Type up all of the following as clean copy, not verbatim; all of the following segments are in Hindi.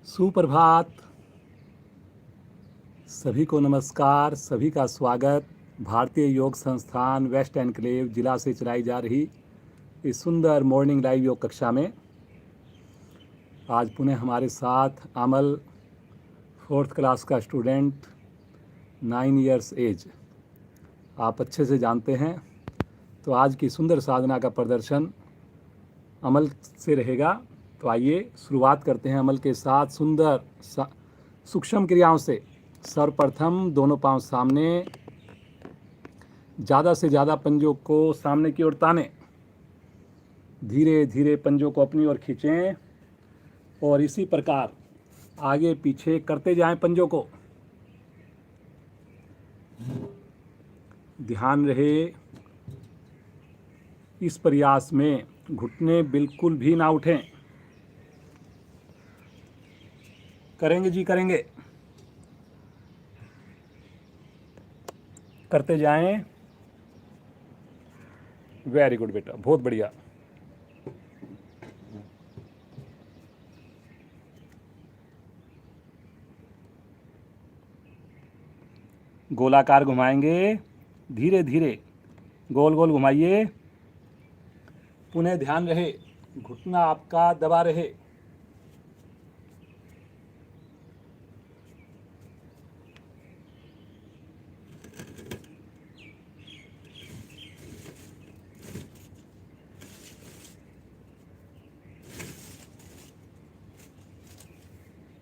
सुप्रभात। सभी को नमस्कार, सभी का स्वागत। भारतीय योग संस्थान वेस्ट एनक्लेव जिला से चलाई जा रही इस सुंदर मॉर्निंग लाइव योग कक्षा में आज पुनः हमारे साथ अमल 4th क्लास का स्टूडेंट 9 इयर्स एज। आप अच्छे से जानते हैं, तो आज की सुंदर साधना का प्रदर्शन अमल से रहेगा। तो आइए शुरुआत करते हैं अमल के साथ सुंदर सूक्ष्म क्रियाओं से। सर्वप्रथम दोनों पांव सामने, ज़्यादा से ज़्यादा पंजों को सामने की ओर ताने, धीरे धीरे पंजों को अपनी ओर खींचें और इसी प्रकार आगे पीछे करते जाएं पंजों को। ध्यान रहे इस प्रयास में घुटने बिल्कुल भी ना उठें। करेंगे जी, करेंगे, करते जाएं। वेरी गुड बेटा, बहुत बढ़िया। गोलाकार घुमाएंगे, धीरे धीरे गोल गोल घुमाइए। पुनः ध्यान रहे घुटना आपका दबा रहे।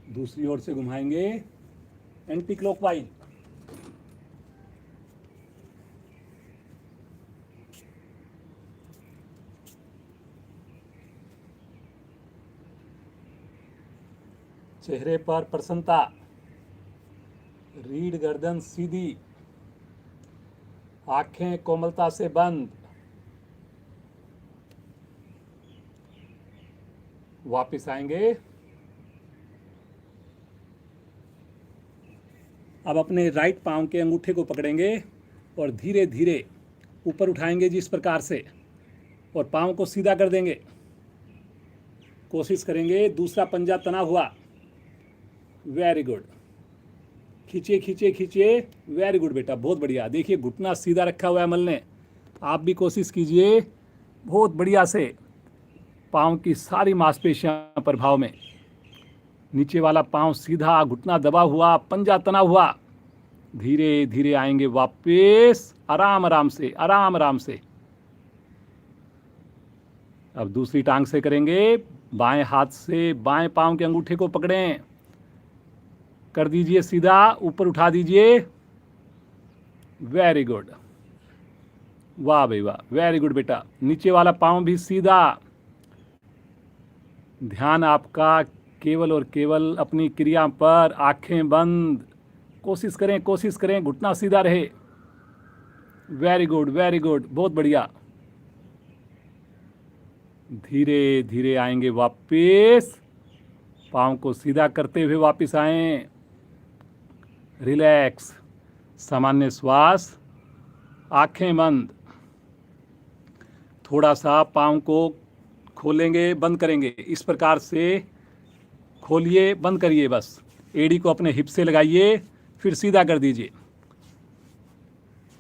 दूसरी ओर से घुमाएंगे एंटी क्लॉकवाइज। चेहरे पर प्रसन्नता, रीढ़ गर्दन सीधी, आंखें कोमलता से बंद। वापस आएंगे। अब अपने राइट पांव के अंगूठे को पकड़ेंगे और धीरे धीरे ऊपर उठाएंगे जिस प्रकार से, और पांव को सीधा कर देंगे। कोशिश करेंगे दूसरा पंजा तना हुआ। वेरी गुड, खींचिए खींचिए खींचिए। वेरी गुड बेटा, बहुत बढ़िया। देखिए घुटना सीधा रखा हुआ है अमल ने। आप भी कोशिश कीजिए बहुत बढ़िया से। पांव की सारी मांसपेशियां प्रभाव में, नीचे वाला पांव सीधा, घुटना दबा हुआ, पंजा तना हुआ। धीरे धीरे आएंगे वापस, आराम आराम से, आराम आराम से। अब दूसरी टांग से करेंगे। बाएं हाथ से बाएं पांव के अंगूठे को पकड़ें, कर दीजिए सीधा, ऊपर उठा दीजिए। वेरी गुड, वाह भाई वाह, वेरी गुड बेटा। नीचे वाला पांव भी सीधा। ध्यान आपका केवल और केवल अपनी क्रिया पर, आंखें बंद। कोशिश करें, कोशिश करें, घुटना सीधा रहे। वेरी गुड, वेरी गुड, बहुत बढ़िया। धीरे धीरे आएंगे वापस, पाँव को सीधा करते हुए वापस आएं। रिलैक्स, सामान्य श्वास, आंखें बंद। थोड़ा सा पाँव को खोलेंगे, बंद करेंगे। इस प्रकार से खोलिए, बंद करिए। बस एड़ी को अपने हिप से लगाइए, फिर सीधा कर दीजिए।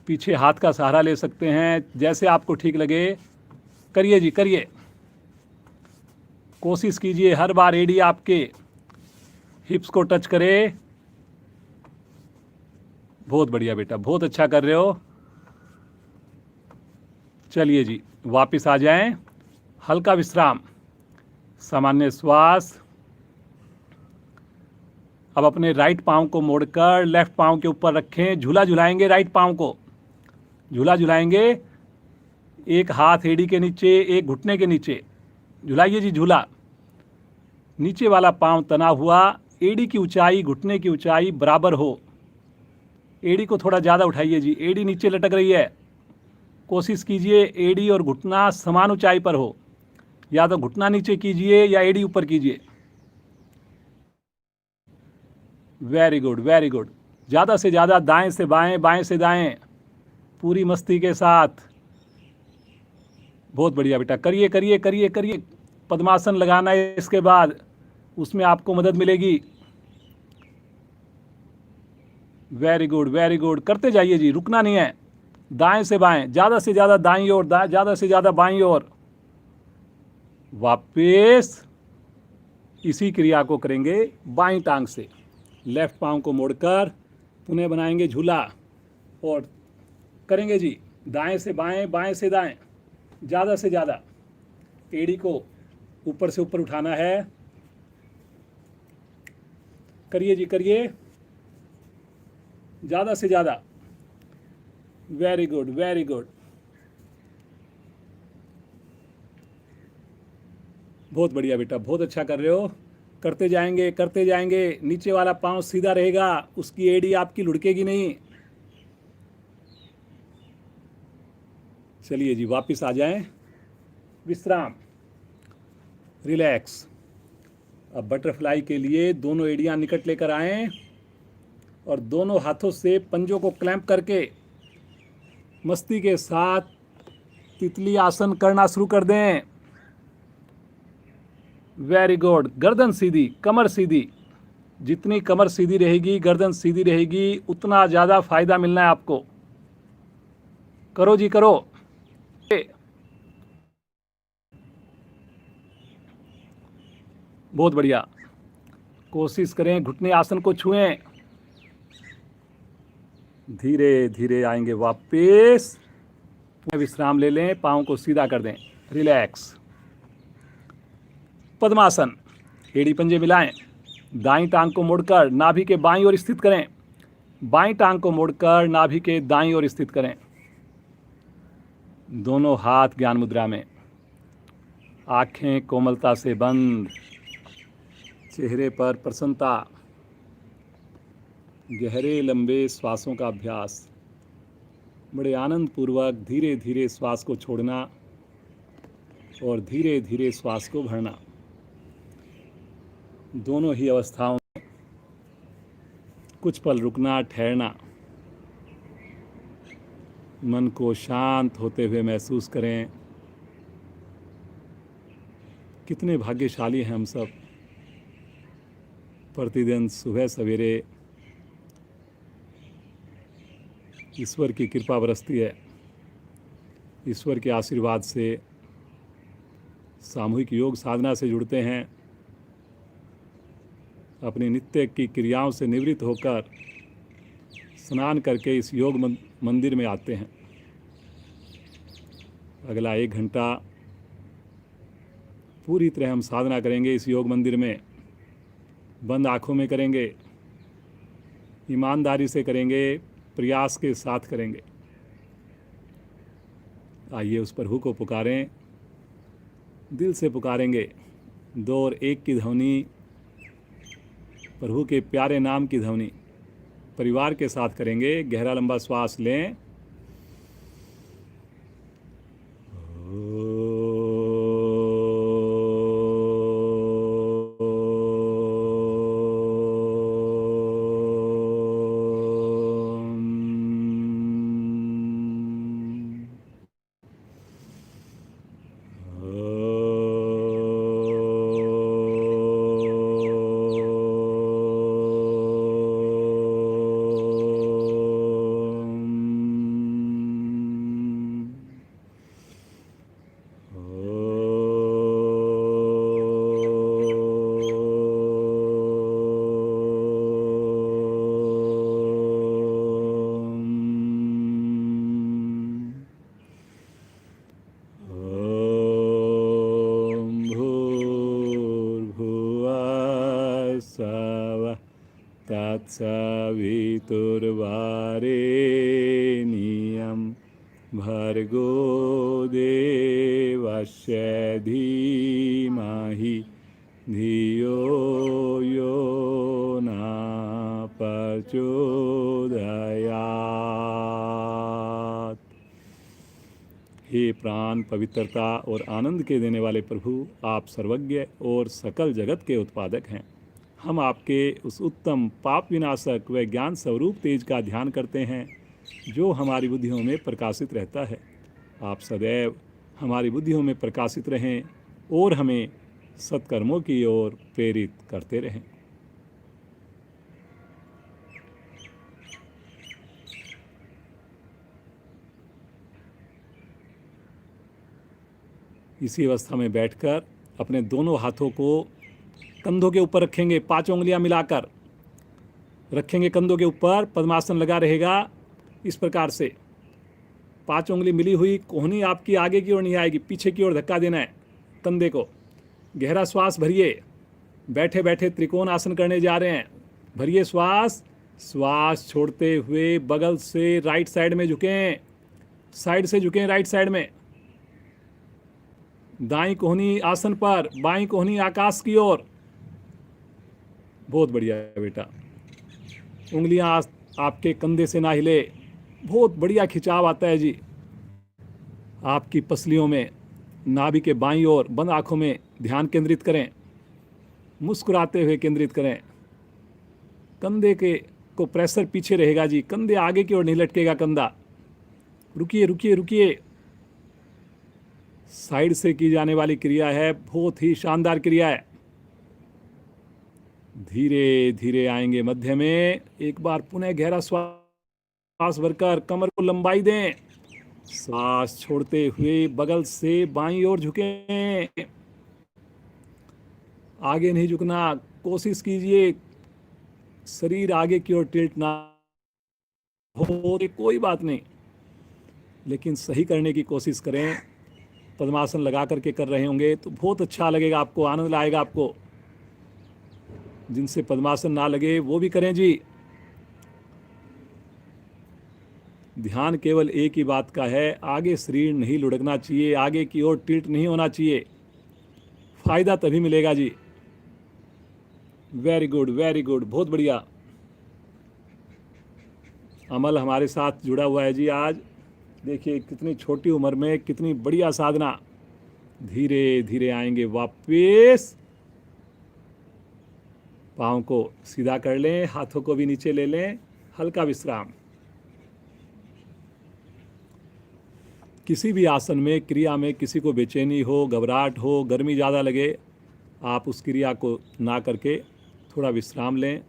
पीछे हाथ का सहारा ले सकते हैं, जैसे आपको ठीक लगे। करिए जी, करिए। कोशिश कीजिए हर बार एड़ी आपके हिप्स को टच करे। बहुत बढ़िया बेटा, बहुत अच्छा कर रहे हो। चलिए जी, वापस आ जाएं। हल्का विश्राम, सामान्य श्वास। अब अपने राइट पाँव को मोड़कर लेफ्ट पाँव के ऊपर रखें। झूला झुलाएंगे, राइट पाँव को झूला झुलाएंगे। एक हाथ एड़ी के नीचे, एक घुटने के नीचे झुलाइए जी, झूला। नीचे वाला पाँव तना हुआ, एड़ी की ऊंचाई घुटने की ऊंचाई बराबर हो। एड़ी को थोड़ा ज़्यादा उठाइए जी, एड़ी नीचे लटक रही है। कोशिश कीजिए एड़ी और घुटना समान ऊंचाई पर हो। या तो घुटना नीचे कीजिए या एड़ी ऊपर कीजिए। Very good, very good. ज़्यादा से ज़्यादा दाएं से बाएं, बाएं से दाएं, पूरी मस्ती के साथ। बहुत बढ़िया बेटा, करिए करिए करिए करिए। पद्मासन लगाना है इसके बाद। उसमें आपको मदद मिलेगी। वेरी गुड, वेरी गुड, करते जाइए जी, रुकना नहीं है। दाएं से बाएं, ज़्यादा से ज़्यादा दाईं ओर, ज़्यादा से ज़्यादा बाईं ओर। वापस इसी क्रिया को करेंगे बाईं टांग से। लेफ्ट पाँव को मोड़कर पुनः बनाएंगे झूला और करेंगे जी दाएं से बाएं, बाएं से दाएं, ज़्यादा से ज़्यादा। एड़ी को ऊपर से ऊपर उठाना है। करिए जी, करिए, ज़्यादा से ज़्यादा। वेरी गुड, वेरी गुड, बहुत बढ़िया बेटा, बहुत अच्छा कर रहे हो। करते जाएंगे, करते जाएंगे। नीचे वाला पाँव सीधा रहेगा, उसकी एड़ी आपकी लुढ़केगी नहीं। चलिए जी, वापस आ जाएं। विश्राम, रिलैक्स। अब बटरफ्लाई के लिए दोनों एड़ियां निकट लेकर आएं और दोनों हाथों से पंजों को क्लैंप करके मस्ती के साथ तितली आसन करना शुरू कर दें। Very good. गर्दन सीधी, कमर सीधी। जितनी कमर सीधी रहेगी, गर्दन सीधी रहेगी, उतना ज़्यादा फायदा मिलना है आपको। करो जी, करो। बहुत बढ़िया। कोशिश करें घुटने आसन को छुएं। धीरे धीरे आएंगे वापस। विश्राम ले लें, पाँव को सीधा कर दें। रिलैक्स। पद्मासन, एड़ी पंजे मिलाएं। दाईं टांग को मोड़कर नाभि के बाईं ओर स्थित करें। बाईं टांग को मोड़कर नाभि के दाईं ओर स्थित करें। दोनों हाथ ज्ञान मुद्रा में। आंखें कोमलता से बंद। चेहरे पर प्रसन्नता। गहरे लंबे श्वासों का अभ्यास। बड़े आनंद पूर्वक धीरे धीरे श्वास को छोड़ना और धीरे धीरे श्वास को भरना। दोनों ही अवस्थाओं में कुछ पल रुकना, ठहरना। मन को शांत होते हुए महसूस करें। कितने भाग्यशाली हैं हम सब। प्रतिदिन सुबह सवेरे ईश्वर की कृपा बरसती है। ईश्वर के आशीर्वाद से सामूहिक योग साधना से जुड़ते हैं। अपनी नित्य की क्रियाओं से निवृत्त होकर स्नान करके इस योग मंदिर में आते हैं। अगला 1 घंटा पूरी तरह हम साधना करेंगे इस योग मंदिर में। बंद आँखों में करेंगे, ईमानदारी से करेंगे, प्रयास के साथ करेंगे। आइए उस प्रभु को पुकारें, दिल से पुकारेंगे। 2 और 1 की ध्वनि, प्रभु के प्यारे नाम की ध्वनि परिवार के साथ करेंगे। गहरा लंबा श्वास लें। तत्सवितुर्वरेण्यं भर्गो देवस्य धीमहि धियो यो न प्रचोदयात्। हे प्राण पवित्रता और आनंद के देने वाले प्रभु, आप सर्वज्ञ और सकल जगत के उत्पादक हैं। हम आपके उस उत्तम पाप विनाशक व ज्ञान स्वरूप तेज का ध्यान करते हैं जो हमारी बुद्धियों में प्रकाशित रहता है। आप सदैव हमारी बुद्धियों में प्रकाशित रहें और हमें सत्कर्मों की ओर प्रेरित करते रहें। इसी अवस्था में बैठकर अपने दोनों हाथों को कंधों के ऊपर रखेंगे, 5 उंगलियां मिलाकर रखेंगे कंधों के ऊपर। पद्मासन लगा रहेगा इस प्रकार से। 5 उंगली मिली हुई, कोहनी आपकी आगे की ओर नहीं आएगी, पीछे की ओर धक्का देना है कंधे को। गहरा श्वास भरिए। बैठे बैठे त्रिकोण आसन करने जा रहे हैं। भरिए श्वास। श्वास छोड़ते हुए बगल से राइट साइड में झुकें, साइड से झुकें राइट साइड में। दाईं कोहनी आसन पर, बाईं कोहनी आकाश की ओर। बहुत बढ़िया बेटा। उंगलियां आपके कंधे से ना हिले। बहुत बढ़िया खिंचाव आता है जी आपकी पसलियों में। नाभि के बाईं ओर बंद आंखों में ध्यान केंद्रित करें, मुस्कुराते हुए केंद्रित करें। कंधे के को प्रेशर पीछे रहेगा जी, कंधे आगे की ओर नहीं लटकेगा कंधा। रुकिए रुकिए रुकिए। साइड से की जाने वाली क्रिया है, बहुत ही शानदार क्रिया है। धीरे धीरे आएंगे मध्य में। एक बार पुनः गहरा श्वास भरकर कमर को लंबाई दें। सांस छोड़ते हुए बगल से बाईं ओर झुकें। आगे नहीं झुकना, कोशिश कीजिए शरीर आगे की ओर टिल्ट ना हो, कोई बात नहीं, लेकिन सही करने की कोशिश करें। पद्मासन लगा करके कर रहे होंगे तो बहुत अच्छा लगेगा आपको, आनंद आएगा आपको। जिनसे पद्मासन ना लगे वो भी करें जी। ध्यान केवल एक ही बात का है, आगे शरीर नहीं लुढ़कना चाहिए, आगे की ओर टिल्ट नहीं होना चाहिए। फायदा तभी मिलेगा जी। वेरी गुड वेरी गुड, बहुत बढ़िया। अमल हमारे साथ जुड़ा हुआ है जी आज। देखिए कितनी छोटी उम्र में कितनी बढ़िया साधना। धीरे धीरे आएंगे वापस। पाँव को सीधा कर लें, हाथों को भी नीचे ले लें, हल्का विश्राम। किसी भी आसन में, क्रिया में किसी को बेचैनी हो, घबराहट हो, गर्मी ज़्यादा लगे, आप उस क्रिया को ना करके थोड़ा विश्राम लें,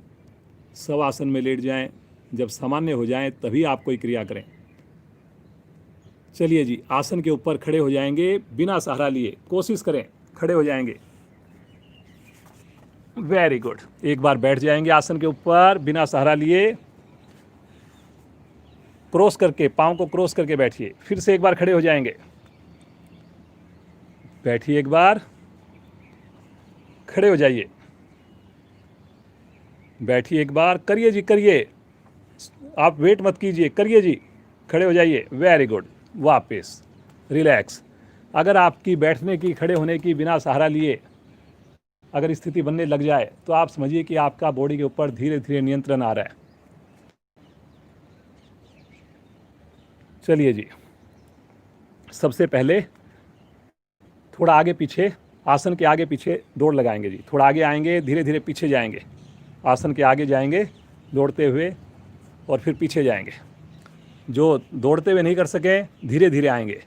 सब आसन में लेट जाएं। जब सामान्य हो जाएं तभी आप कोई क्रिया करें। चलिए जी, आसन के ऊपर खड़े हो जाएंगे बिना सहारा लिए। कोशिश करें, खड़े हो जाएंगे। Very good. एक बार बैठ जाएंगे आसन के ऊपर बिना सहारा लिए। क्रॉस करके, पाँव को क्रॉस करके बैठिए। फिर से एक बार खड़े हो जाएंगे। बैठिए, एक बार खड़े हो जाइए। बैठिए, एक बार करिए जी, करिए। आप वेट मत कीजिए, करिए जी। खड़े हो जाइए। Very good. वापस रिलैक्स। अगर आपकी बैठने की, खड़े होने की बिना सहारा लिए अगर स्थिति बनने लग जाए तो आप समझिए कि आपका बॉडी के ऊपर धीरे धीरे नियंत्रण आ रहा है। चलिए जी, सबसे पहले थोड़ा आगे पीछे, आसन के आगे पीछे दौड़ लगाएंगे जी। थोड़ा आगे आएंगे, धीरे धीरे पीछे जाएंगे। आसन के आगे जाएंगे दौड़ते हुए और फिर पीछे जाएंगे। जो दौड़ते हुए नहीं कर सके, धीरे धीरे आएंगे,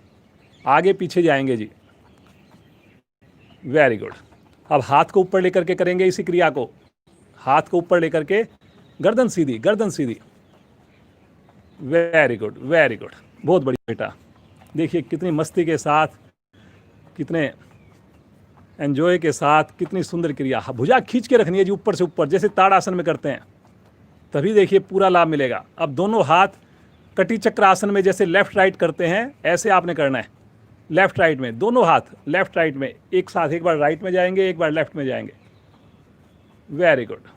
आगे पीछे जाएंगे जी। Very good. अब हाथ को ऊपर लेकर के करेंगे इसी क्रिया को। हाथ को ऊपर लेकर के, गर्दन सीधी, गर्दन सीधी। वेरी गुड वेरी गुड, बहुत बढ़िया बेटा। देखिए कितनी मस्ती के साथ, कितने एंजॉय के साथ, कितनी सुंदर क्रिया। भुजा खींच के रखनी है जी ऊपर से ऊपर, जैसे ताड़ासन में करते हैं, तभी देखिए पूरा लाभ मिलेगा। अब दोनों हाथ कटी चक्र आसन में जैसे लेफ्ट राइट करते हैं, ऐसे आपने करना है। लेफ्ट राइट में, दोनों हाथ लेफ्ट राइट में एक साथ, एक बार राइट में जाएंगे, एक बार लेफ्ट में जाएंगे। Very good.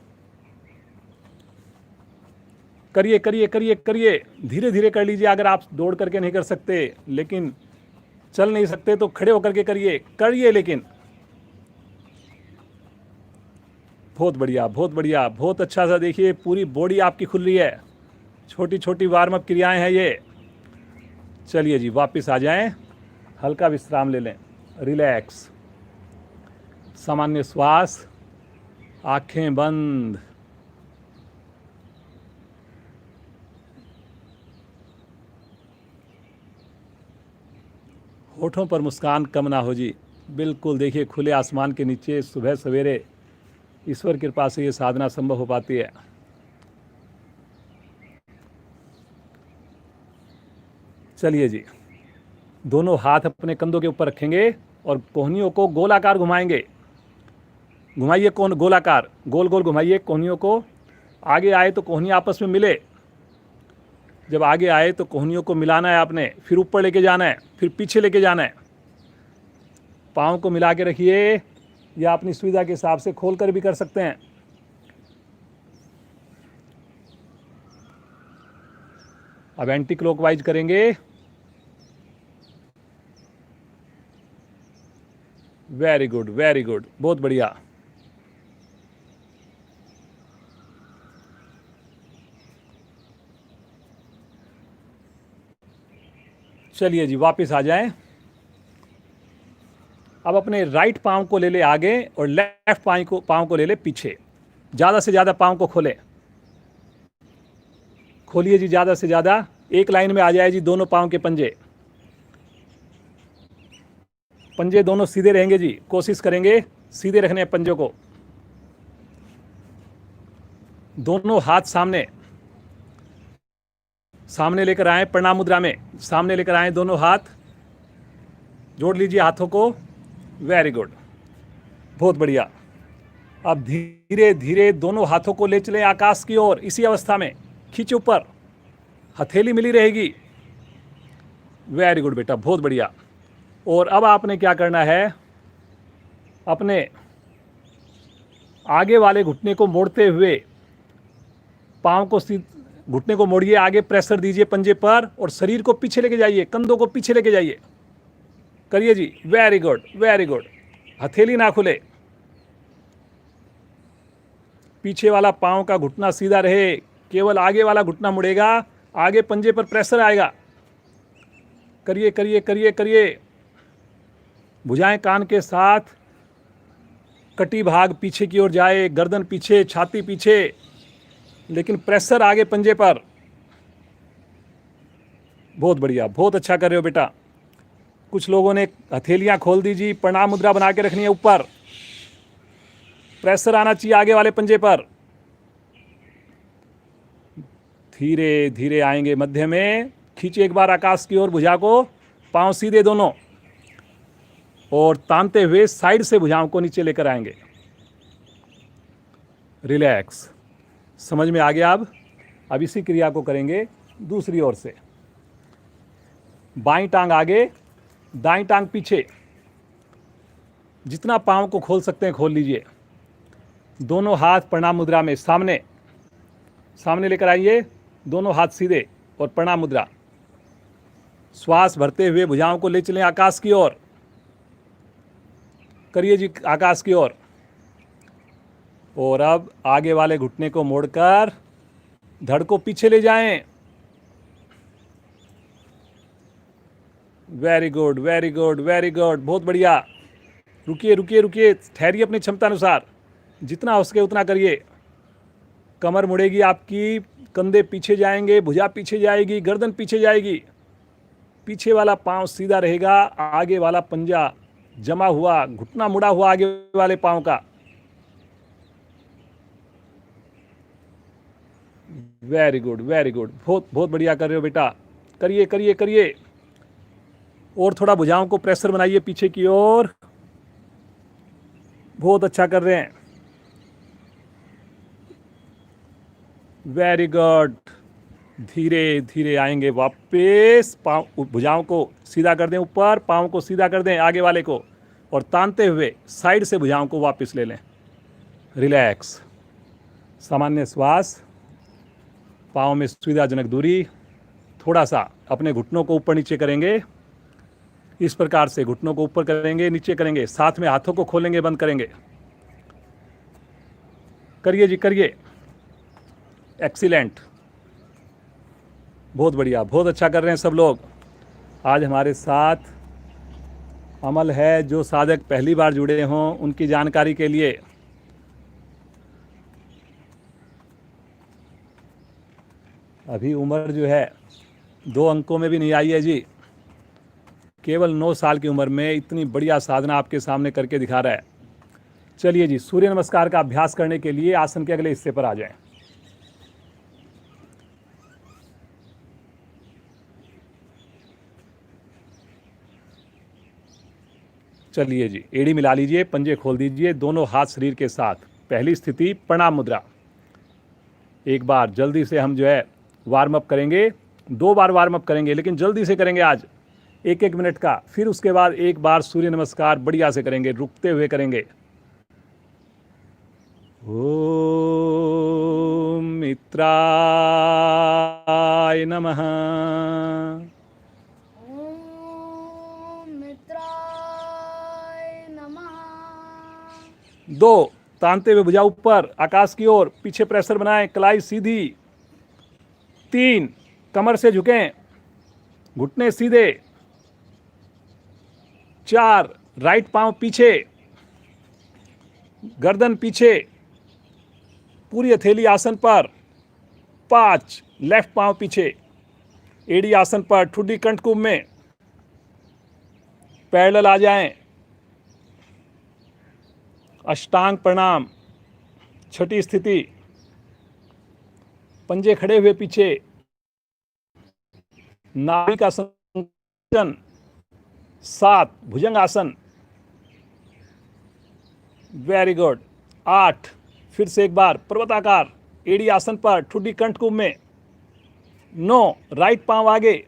करिए करिए करिए करिए, धीरे धीरे कर लीजिए। अगर आप दौड़ करके नहीं कर सकते, लेकिन चल नहीं सकते, तो खड़े होकर के करिए, करिए लेकिन। बहुत बढ़िया बहुत बढ़िया, बहुत अच्छा सा। देखिए पूरी बॉडी आपकी खुल रही है। छोटी छोटी वार्म अप क्रियाएं हैं ये। चलिए जी, वापस आ जाएं, हल्का विश्राम ले लें, रिलैक्स, सामान्य श्वास, आंखें बंद। होठों पर मुस्कान कम ना हो जी, बिल्कुल देखिए, खुले आसमान के नीचे सुबह सवेरे ईश्वर कृपा से ये साधना संभव हो पाती है। चलिए जी, दोनों हाथ अपने कंधों के ऊपर रखेंगे और कोहनियों को गोलाकार घुमाएंगे। घुमाइए कौन गोलाकार, गोल गोल घुमाइए कोहनियों को। आगे आए तो कोहनियाँ आपस में मिले। जब आगे आए तो कोहनियों को मिलाना है आपने, फिर ऊपर लेके जाना है, फिर पीछे लेके जाना है। पाँव को मिला के रखिए, या अपनी सुविधा के हिसाब से खोल कर भी कर सकते हैं। अब एंटी क्लॉकवाइज करेंगे। वेरी गुड, वेरी गुड, बहुत बढ़िया। चलिए जी, वापस आ जाएं। अब अपने राइट पाँव को ले ले आगे और लेफ्ट पाँव को ले ले पीछे। ज़्यादा से ज़्यादा पाँव को खोलें। खोलिए जी, ज़्यादा से ज़्यादा। एक लाइन में आ जाए जी दोनों पाँव के पंजे। पंजे दोनों सीधे रहेंगे जी, कोशिश करेंगे सीधे रखने हैं पंजों को। दोनों हाथ सामने सामने लेकर आए प्रणाम मुद्रा में। सामने लेकर आए दोनों हाथ, जोड़ लीजिए हाथों को। वेरी गुड, बहुत बढ़िया। अब धीरे धीरे दोनों हाथों को ले चलें आकाश की ओर। इसी अवस्था में खींच ऊपर, हथेली मिली रहेगी। वेरी गुड बेटा, बहुत बढ़िया। और अब आपने क्या करना है, अपने आगे वाले घुटने को मोड़ते हुए पाँव को घुटने को मोड़िए, आगे प्रेशर दीजिए पंजे पर और शरीर को पीछे लेके जाइए, कंधों को पीछे लेके जाइए। करिए जी, वेरी गुड, वेरी गुड। हथेली ना खुले, पीछे वाला पाँव का घुटना सीधा रहे, केवल आगे वाला घुटना मुड़ेगा, आगे पंजे पर प्रेशर आएगा। करिए करिए करिए करिए। भुजाएं कान के साथ, कटी भाग पीछे की ओर जाए, गर्दन पीछे, छाती पीछे, लेकिन प्रेशर आगे पंजे पर। बहुत बढ़िया, बहुत अच्छा कर रहे हो बेटा। कुछ लोगों ने हथेलियां खोल दीजिए, प्रणाम मुद्रा बना के रखनी है ऊपर। प्रेशर आना चाहिए आगे वाले पंजे पर। धीरे धीरे आएंगे मध्य में। खींचिए एक बार आकाश की ओर भुजा को, पांव सीधे दोनों, और तानते हुए साइड से भुजाओं को नीचे लेकर आएंगे। रिलैक्स। समझ में आ गया? अब इसी क्रिया को करेंगे दूसरी ओर से। बाईं टांग आगे, दाईं टांग पीछे। जितना पाँव को खोल सकते हैं खोल लीजिए। दोनों हाथ प्रणाम मुद्रा में सामने सामने लेकर आइए, दोनों हाथ सीधे और प्रणाम मुद्रा। श्वास भरते हुए भुजाओं को ले चलें आकाश की ओर। करिए जी, आकाश की ओर। और अब आगे वाले घुटने को मोड़कर धड़ को पीछे ले जाएं। Very good, very good, very good, बहुत बढ़िया। रुकिए रुकिए रुकिए, ठहरिए अपनी क्षमता अनुसार। जितना हो सके उतना करिए। कमर मुड़ेगी आपकी, कंधे पीछे जाएंगे, भुजा पीछे जाएगी, गर्दन पीछे जाएगी। पीछे वाला पांव सीधा रहेगा, आगे वाला पंजा जमा हुआ, घुटना मुड़ा हुआ आगे वाले पांव का। वेरी गुड, वेरी गुड, बहुत बहुत बढ़िया कर रहे हो बेटा। करिए करिए करिए। और थोड़ा भुजाओं को प्रेशर बनाइए पीछे की ओर। बहुत अच्छा कर रहे हैं। Very good. धीरे धीरे आएंगे वापस। पाँव, भुजाओं को सीधा कर दें ऊपर, पाँव को सीधा कर दें आगे वाले को, और तानते हुए साइड से भुजाओं को वापस ले लें। रिलैक्स। सामान्य श्वास, पाँव में सुविधाजनक दूरी। थोड़ा सा अपने घुटनों को ऊपर नीचे करेंगे। इस प्रकार से घुटनों को ऊपर करेंगे, नीचे करेंगे, साथ में हाथों को खोलेंगे, बंद करेंगे। करिए जी, करिए। एक्सीलेंट, बहुत बढ़िया, बहुत अच्छा कर रहे हैं सब लोग। आज हमारे साथ अमल है, जो साधक पहली बार जुड़े हों उनकी जानकारी के लिए। अभी उम्र जो है 2 अंकों में भी नहीं आई है जी। केवल 9 साल की उम्र में इतनी बढ़िया साधना आपके सामने करके दिखा रहा है। चलिए जी, सूर्य नमस्कार का अभ्यास करने के लिए आसन के अगले हिस्से पर आ जाएं। चलिए जी, एड़ी मिला लीजिए, पंजे खोल दीजिए, दोनों हाथ शरीर के साथ। पहली स्थिति प्रणाम मुद्रा। एक बार जल्दी से हम जो है वार्म अप करेंगे, 2 बार वार्म अप करेंगे, लेकिन जल्दी से करेंगे आज, 1-1 मिनट का। फिर उसके बाद एक बार सूर्य नमस्कार बढ़िया से करेंगे, रुकते हुए करेंगे। ओम मित्राय नमः। ओम मित्राय नमः। 2, तानते हुए भुजा ऊपर आकाश की ओर, पीछे प्रेशर बनाएं, कलाई सीधी। 3, कमर से झुकें, घुटने सीधे। 4, राइट पांव पीछे, गर्दन पीछे, पूरी हथेली आसन पर। 5, लेफ्ट पांव पीछे, एड़ी आसन पर, ठुड्डी कंठकुंभ में, पैरेलल आ जाएं। अष्टांग प्रणाम, छठी स्थिति, पंजे खड़े हुए पीछे, नाभि का संकोचन। 7, भुजंग आसन, वेरी गुड। 8, फिर से एक बार पर्वताकार, एड़ी आसन पर, ठुड्डी कंठकुंभ में। 9, राइट पांव आगे।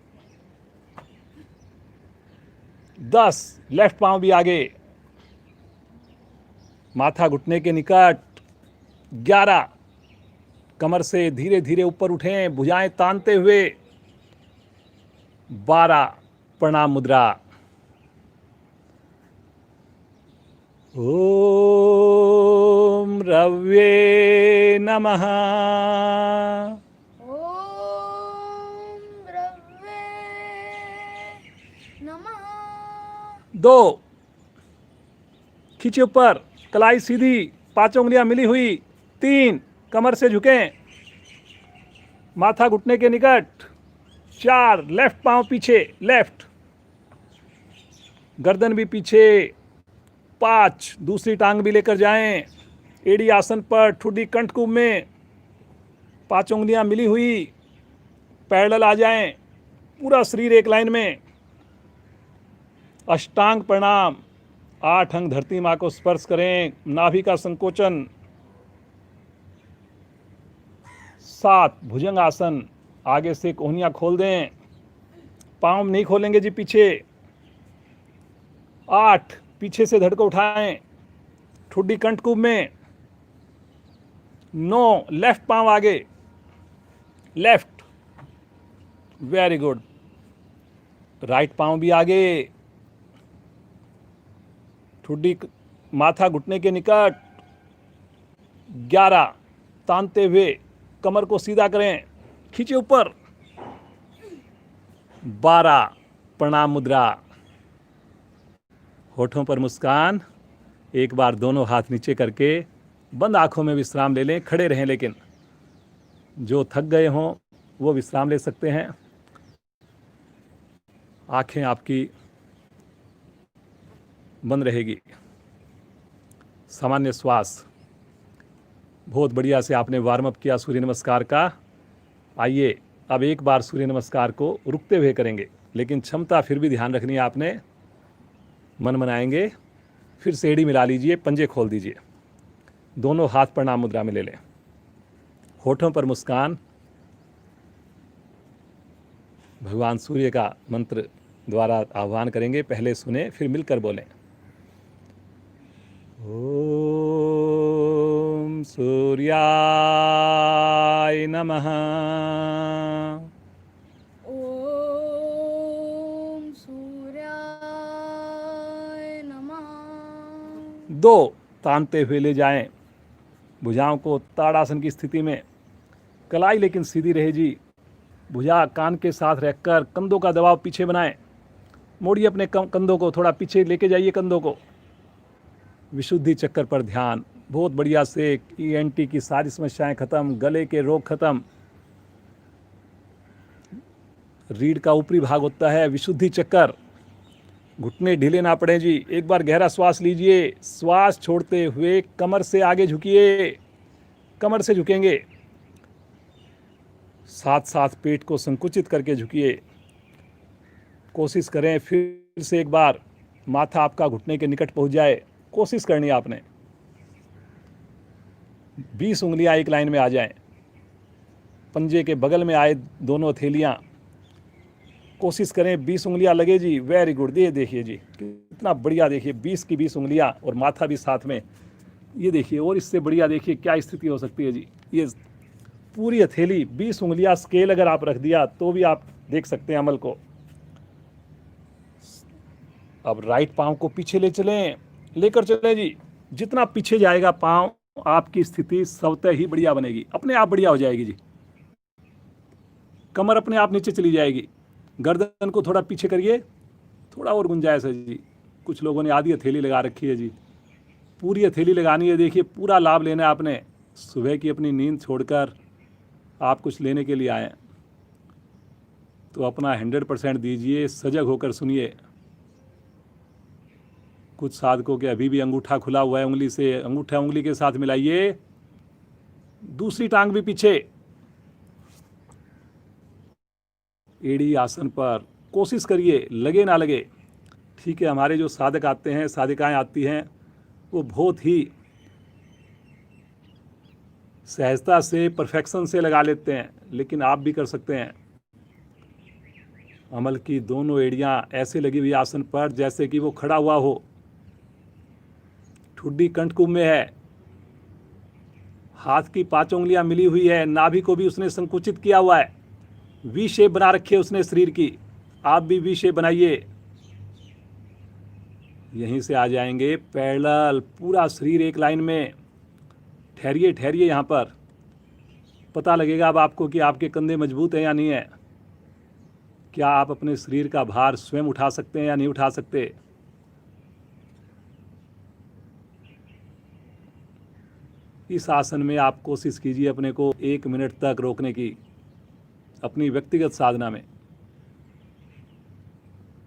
10, लेफ्ट पांव भी आगे, माथा घुटने के निकट। 11, कमर से धीरे धीरे ऊपर उठें, भुजाएं तानते हुए। 12, प्रणाम मुद्रा। ओम रव्ये नमः। ओम रव्ये नमः। 2, खींचे ऊपर, कलाई सीधी, 5 उंगलियां मिली हुई। 3, कमर से झुकें, माथा घुटने के निकट। 4, लेफ्ट पांव पीछे, लेफ्ट, गर्दन भी पीछे। 5, दूसरी टांग भी लेकर जाएं, एड़ी आसन पर, ठुड्डी कंठकुंभ में, 5 उंगलियां मिली हुई, पैरेलल आ जाएं, पूरा शरीर एक लाइन में। अष्टांग प्रणाम, 8 अंग धरती माँ को स्पर्श करें, नाभि का संकोचन। 7, भुजंग आसन, आगे से कोहनियां खोल दें, पांव नहीं खोलेंगे जी पीछे। 8, पीछे से धड़ को उठाएं, ठुड्डी कंठकुंभ में। 9, लेफ्ट पांव आगे, लेफ्ट, वेरी गुड। राइट पांव भी आगे, ठुड्डी माथा घुटने के निकट। 11, तानते हुए कमर को सीधा करें, खींचे ऊपर। 12, प्रणाम मुद्रा। होठों पर मुस्कान, एक बार दोनों हाथ नीचे करके बंद आंखों में विश्राम ले लें। खड़े रहें, लेकिन जो थक गए हों वो विश्राम ले सकते हैं। आंखें आपकी बंद रहेगी। सामान्य श्वास, बहुत बढ़िया से आपने वार्म अप किया सूर्य नमस्कार का। आइए अब एक बार सूर्य नमस्कार को रुकते हुए करेंगे, लेकिन क्षमता फिर भी ध्यान रखनी है आपने। मन मनाएंगे, फिर से एड़ी मिला लीजिए, पंजे खोल दीजिए, दोनों हाथ प्रणाम मुद्रा में ले लें। होठों पर मुस्कान, भगवान सूर्य का मंत्र द्वारा आह्वान करेंगे। पहले सुने, फिर मिलकर बोलें। ओम सूर्याय नमः। ओम सूर्याय नमः। 2, तानते हुए ले जाएं, भुजाओं को ताड़ासन की स्थिति में। कलाई लेकिन सीधी रहे जी, भुजा कान के साथ रखकर कंधों का दबाव पीछे बनाएं। मोड़िए अपने कंधों को, थोड़ा पीछे लेके जाइए कंधों को। विशुद्धि चक्कर पर ध्यान, बहुत बढ़िया से। ENT की सारी समस्याएं खत्म, गले के रोग खत्म। रीढ़ का ऊपरी भाग होता है विशुद्धि चक्कर, घुटने ढीले ना पड़े जी। एक बार गहरा श्वास लीजिए, श्वास छोड़ते हुए कमर से आगे झुकिए, कमर से झुकेंगे, साथ साथ पेट को संकुचित करके झुकिए। कोशिश करें फिर से एक बार माथा आपका घुटने के निकट पहुंच जाए। कोशिश करनी है आपने, 20 उंगलियां एक लाइन में आ जाएं, पंजे के बगल में आए दोनों हथेलियां। कोशिश करें 20 उंगलियां लगे जी। वेरी गुड, ये देखिए जी कितना बढ़िया, देखिए 20 की 20 उंगलियां और माथा भी साथ में, ये देखिए। और इससे बढ़िया देखिए क्या स्थिति हो सकती है जी। ये पूरी हथेली 20 उंगलियां स्केल अगर आप रख दिया तो भी आप देख सकते हैं अमल को। अब राइट पांव को पीछे लेकर चलें जी। जितना पीछे जाएगा पांव, आपकी स्थिति स्वतः ही बढ़िया बनेगी, अपने आप बढ़िया हो जाएगी जी। कमर अपने आप नीचे चली जाएगी। गर्दन को थोड़ा पीछे करिए, थोड़ा और गुंजाइश है जी। कुछ लोगों ने आधी हथेली लगा रखी है जी, पूरी हथेली लगानी है। देखिए पूरा लाभ लेना है आपने। सुबह की अपनी नींद छोड़कर आप कुछ लेने के लिए आए तो अपना 100% दीजिए, सजग होकर सुनिए। कुछ साधकों के अभी भी अंगूठा खुला हुआ है उंगली से, अंगूठा उंगली के साथ मिलाइए, दूसरी टांग भी पीछे, एड़ी आसन पर। कोशिश करिए, लगे ना लगे। ठीक है, हमारे जो साधक आते हैं, साधिकाएं आती हैं, वो बहुत ही सहजता से, परफेक्शन से लगा लेते हैं, लेकिन आप भी कर सकते हैं। अमल की दोनों एड़ियां ऐसे लगी हुई आसन पर जैसे कि वो खड़ा हुआ हो। ठुड्डी कंठकुंभ में है, हाथ की 5 उंगलियां मिली हुई है, नाभि को भी उसने संकुचित किया हुआ है, वी शेप बना रखी है उसने शरीर की। आप भी वी शेप बनाइए। यहीं से आ जाएंगे पैरेलल, पूरा शरीर एक लाइन में। ठहरिए ठहरिए, यहाँ पर पता लगेगा अब आपको कि आपके कंधे मजबूत हैं या नहीं है। क्या आप अपने शरीर का भार स्वयं उठा सकते हैं या नहीं उठा सकते। इस आसन में आप कोशिश कीजिए अपने को 1 मिनट तक रोकने की, अपनी व्यक्तिगत साधना में,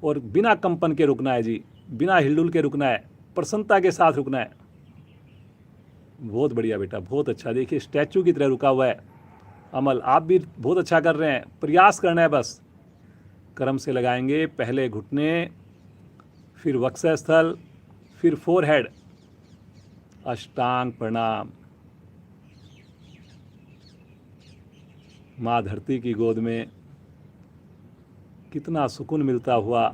और बिना कंपन के रुकना है जी, बिना हिलडुल के रुकना है, प्रसन्नता के साथ रुकना है। बहुत बढ़िया बेटा, बहुत अच्छा। देखिए स्टैचू की तरह रुका हुआ है अमल। आप भी बहुत अच्छा कर रहे हैं, प्रयास करना है बस। क्रम से लगाएंगे, पहले घुटने, फिर वक्षस्थल, फिर फोरहेड। अष्टांग प्रणाम। माँ धरती की गोद में कितना सुकून मिलता हुआ।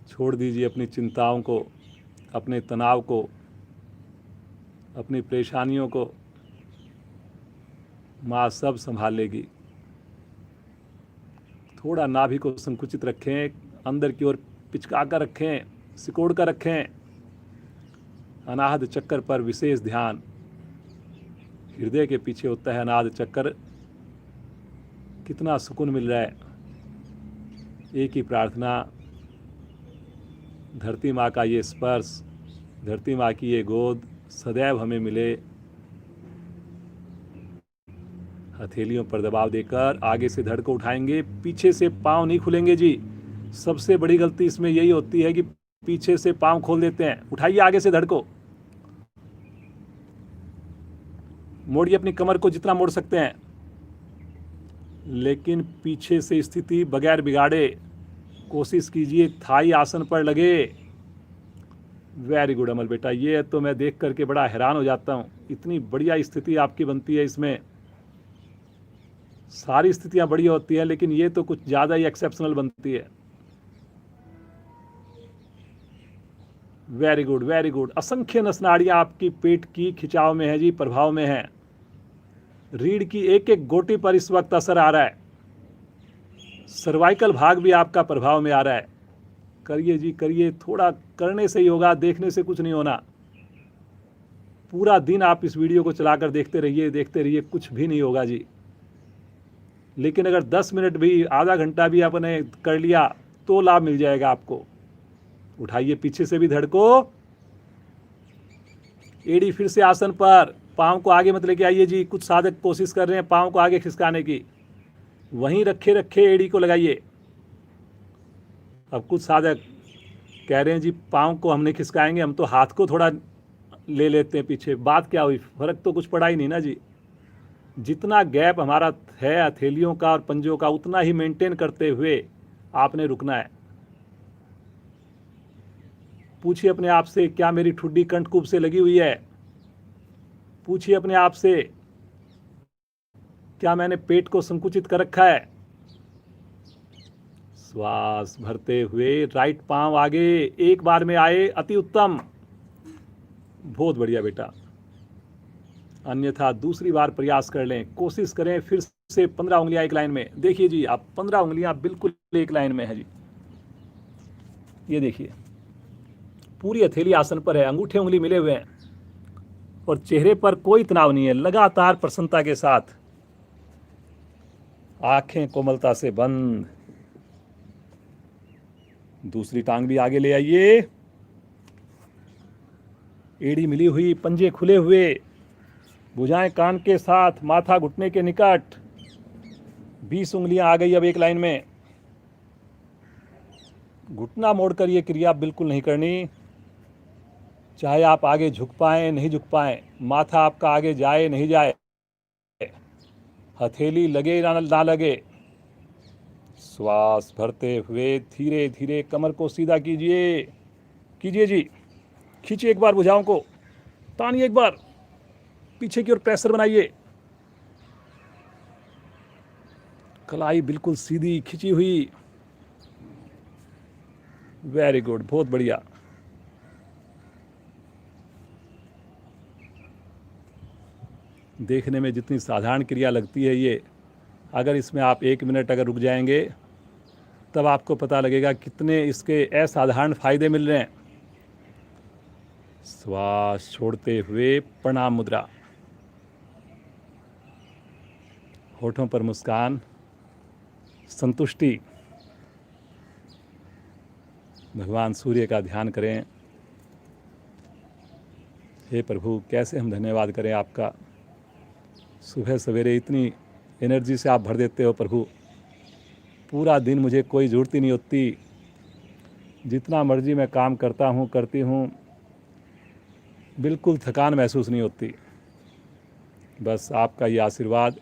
छोड़ दीजिए अपनी चिंताओं को, अपने तनाव को, अपनी परेशानियों को। माँ सब संभाल लेगी। थोड़ा नाभि को संकुचित रखें, अंदर की ओर पिचका कर रखें, सिकोड़ कर रखें। अनाहत चक्कर पर विशेष ध्यान। हृदय के पीछे होता है अनाहत चक्कर। कितना सुकून मिल रहा है। एक ही प्रार्थना, धरती माँ का ये स्पर्श, धरती माँ की ये गोद सदैव हमें मिले। हथेलियों पर दबाव देकर आगे से धड़ को उठाएंगे, पीछे से पांव नहीं खुलेंगे जी। सबसे बड़ी गलती इसमें यही होती है कि पीछे से पांव खोल देते हैं। उठाइए आगे से धड़ को, मोड़िए अपनी कमर को जितना मोड़ सकते हैं, लेकिन पीछे से स्थिति बगैर बिगाड़े। कोशिश कीजिए थाई आसन पर लगे। वेरी गुड अमल बेटा, ये तो मैं देख करके बड़ा हैरान हो जाता हूँ। इतनी बढ़िया स्थिति आपकी बनती है इसमें। सारी स्थितियां बढ़िया होती हैं, लेकिन ये तो कुछ ज़्यादा ही एक्सेप्शनल बनती है। Very good, very good. असंख्य नसनाड़ियाँ आपकी पेट की खिंचाव में है जी, प्रभाव में है। रीढ़ की एक एक गोटी पर इस वक्त असर आ रहा है। सर्वाइकल भाग भी आपका प्रभाव में आ रहा है। करिए जी करिए, थोड़ा करने से ही होगा, देखने से कुछ नहीं होना। पूरा दिन आप इस वीडियो को चलाकर देखते रहिए, कुछ भी नहीं होगा जी। लेकिन अगर 10 मिनट भी, आधा घंटा भी आपने कर लिया तो लाभ मिल जाएगा आपको। उठाइए पीछे से भी धड़ को, एड़ी फिर से आसन पर। पाँव को आगे मत लेके आइए जी। कुछ साधक कोशिश कर रहे हैं पाँव को आगे खिसकाने की। वहीं रखे रखे एड़ी को लगाइए। अब कुछ साधक कह रहे हैं जी पाँव को हम नहीं खिसकाएंगे, हम तो हाथ को थोड़ा ले लेते हैं पीछे। बात क्या हुई, फर्क तो कुछ पड़ा ही नहीं ना जी। जितना गैप हमारा है हथेलियों का और पंजों का, उतना ही मेंटेन करते हुए आपने रुकना है। पूछिए अपने आप से, क्या मेरी ठुड्डी कंठकूप से लगी हुई है? पूछिए अपने आप से, क्या मैंने पेट को संकुचित कर रखा है? श्वास भरते हुए राइट पांव आगे, एक बार में आए, अति उत्तम, बहुत बढ़िया बेटा। अन्यथा दूसरी बार प्रयास कर लें, कोशिश करें फिर से 15 उंगलियां एक लाइन में। देखिए जी, आप 15 उंगलियां बिल्कुल एक लाइन में है जी। ये देखिए, पूरी हथेली आसन पर है, अंगूठे उंगली मिले हुए हैं और चेहरे पर कोई तनाव नहीं है। लगातार प्रसन्नता के साथ, आंखें कोमलता से बंद। दूसरी टांग भी आगे ले आइए, एड़ी मिली हुई, पंजे खुले हुए, भुजाएं कान के साथ, माथा घुटने के निकट। 20 उंगलियां आ गई अब एक लाइन में। घुटना मोड़कर ये क्रिया बिल्कुल नहीं करनी, चाहे आप आगे झुक पाएं नहीं झुक पाएं, माथा आपका आगे जाए नहीं जाए, हथेली लगे ना लगे। श्वास भरते हुए धीरे धीरे कमर को सीधा कीजिए, कीजिए जी। खींचिए एक बार भुजाओं को, तानिए एक बार, पीछे की ओर प्रेशर बनाइए। कलाई बिल्कुल सीधी खिंची हुई। वेरी गुड, बहुत बढ़िया। देखने में जितनी साधारण क्रिया लगती है ये, अगर इसमें आप 1 मिनट अगर रुक जाएंगे तब आपको पता लगेगा कितने इसके असाधारण फायदे मिल रहे हैं। श्वास छोड़ते हुए प्रणाम मुद्रा, होठों पर मुस्कान, संतुष्टि। भगवान सूर्य का ध्यान करें। हे प्रभु, कैसे हम धन्यवाद करें आपका। सुबह सवेरे इतनी एनर्जी से आप भर देते हो प्रभु, पूरा दिन मुझे कोई ज़रूरत ही नहीं होती। जितना मर्जी मैं काम करता हूँ, करती हूँ, बिल्कुल थकान महसूस नहीं होती। बस आपका ये आशीर्वाद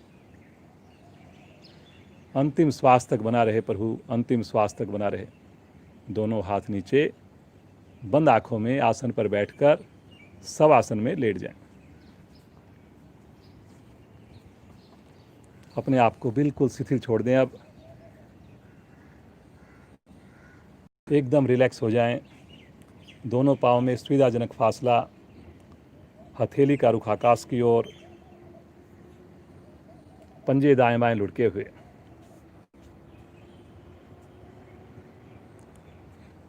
अंतिम श्वास तक बना रहे प्रभु, अंतिम श्वास तक बना रहे। दोनों हाथ नीचे, बंद आँखों में आसन पर बैठकर शवासन में लेट जाएं। अपने आप को बिल्कुल शिथिल छोड़ दें। अब एकदम रिलैक्स हो जाएं। दोनों पाँव में सुविधाजनक फासला, हथेली का रुख आकाश की ओर, पंजे दाएं बाएं लुढ़के हुए।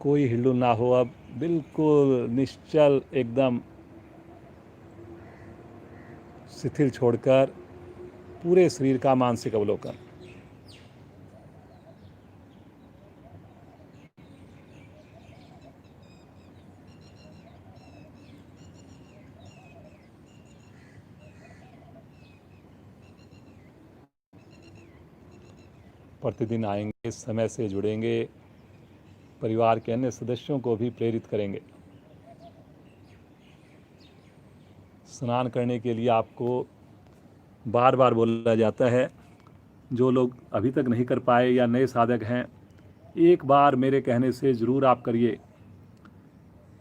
कोई हिलडुल ना हो, अब बिल्कुल निश्चल, एकदम शिथिल छोड़कर पूरे शरीर का मानसिक अवलोकन। प्रतिदिन आएंगे, समय से जुड़ेंगे, परिवार के अन्य सदस्यों को भी प्रेरित करेंगे। स्नान करने के लिए आपको बार बार बोला जाता है। जो लोग अभी तक नहीं कर पाए या नए साधक हैं, एक बार मेरे कहने से ज़रूर आप करिए।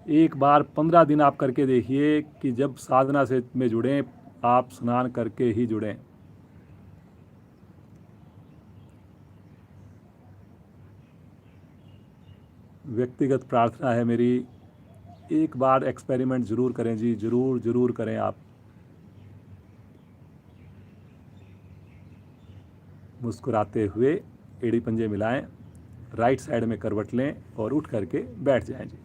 एक बार 15 दिन आप करके देखिए कि जब साधना से में जुड़ें, आप स्नान करके ही जुड़ें। व्यक्तिगत प्रार्थना है मेरी, एक बार एक्सपेरिमेंट ज़रूर करें जी, ज़रूर ज़रूर करें आप। मुस्कुराते हुए एड़ी पंजे मिलाएं, राइट साइड में करवट लें और उठ करके बैठ जाएं जी।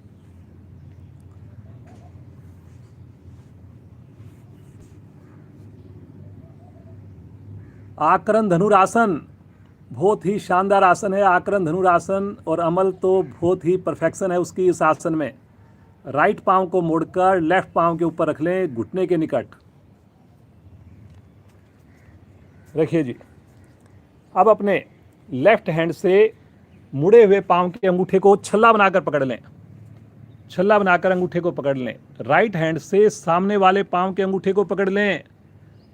आकरण धनुरासन बहुत ही शानदार आसन है। आकरण धनुरासन और अमल तो बहुत ही परफेक्शन है उसकी इस आसन में। राइट पांव को मोड़कर लेफ्ट पांव के ऊपर रख लें, घुटने के निकट रखिए जी। अब अपने लेफ्ट हैंड से मुड़े हुए पांव के अंगूठे को छल्ला बनाकर पकड़ लें। छल्ला बनाकर अंगूठे को पकड़ लें। राइट हैंड से सामने वाले पांव के अंगूठे को पकड़ लें,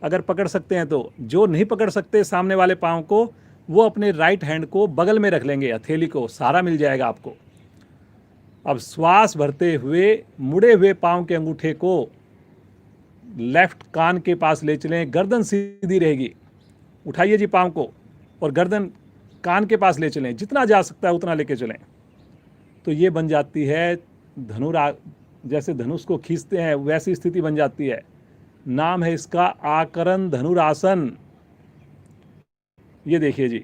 अगर पकड़ सकते हैं तो। जो नहीं पकड़ सकते सामने वाले पांव को, वो अपने राइट हैंड को बगल में रख लेंगे, हथेली को, सहारा मिल जाएगा आपको। अब श्वास भरते हुए मुड़े हुए पांव के अंगूठे को लेफ्ट कान के पास ले चलें, गर्दन सीधी रहेगी। उठाइए जी पांव को और गर्दन कान के पास ले चलें, जितना जा सकता है उतना लेके चलें। तो ये बन जाती है जैसे धनुष को खींचते हैं वैसी स्थिति बन जाती है। नाम है इसका आकरण धनुरासन। ये देखिए जी,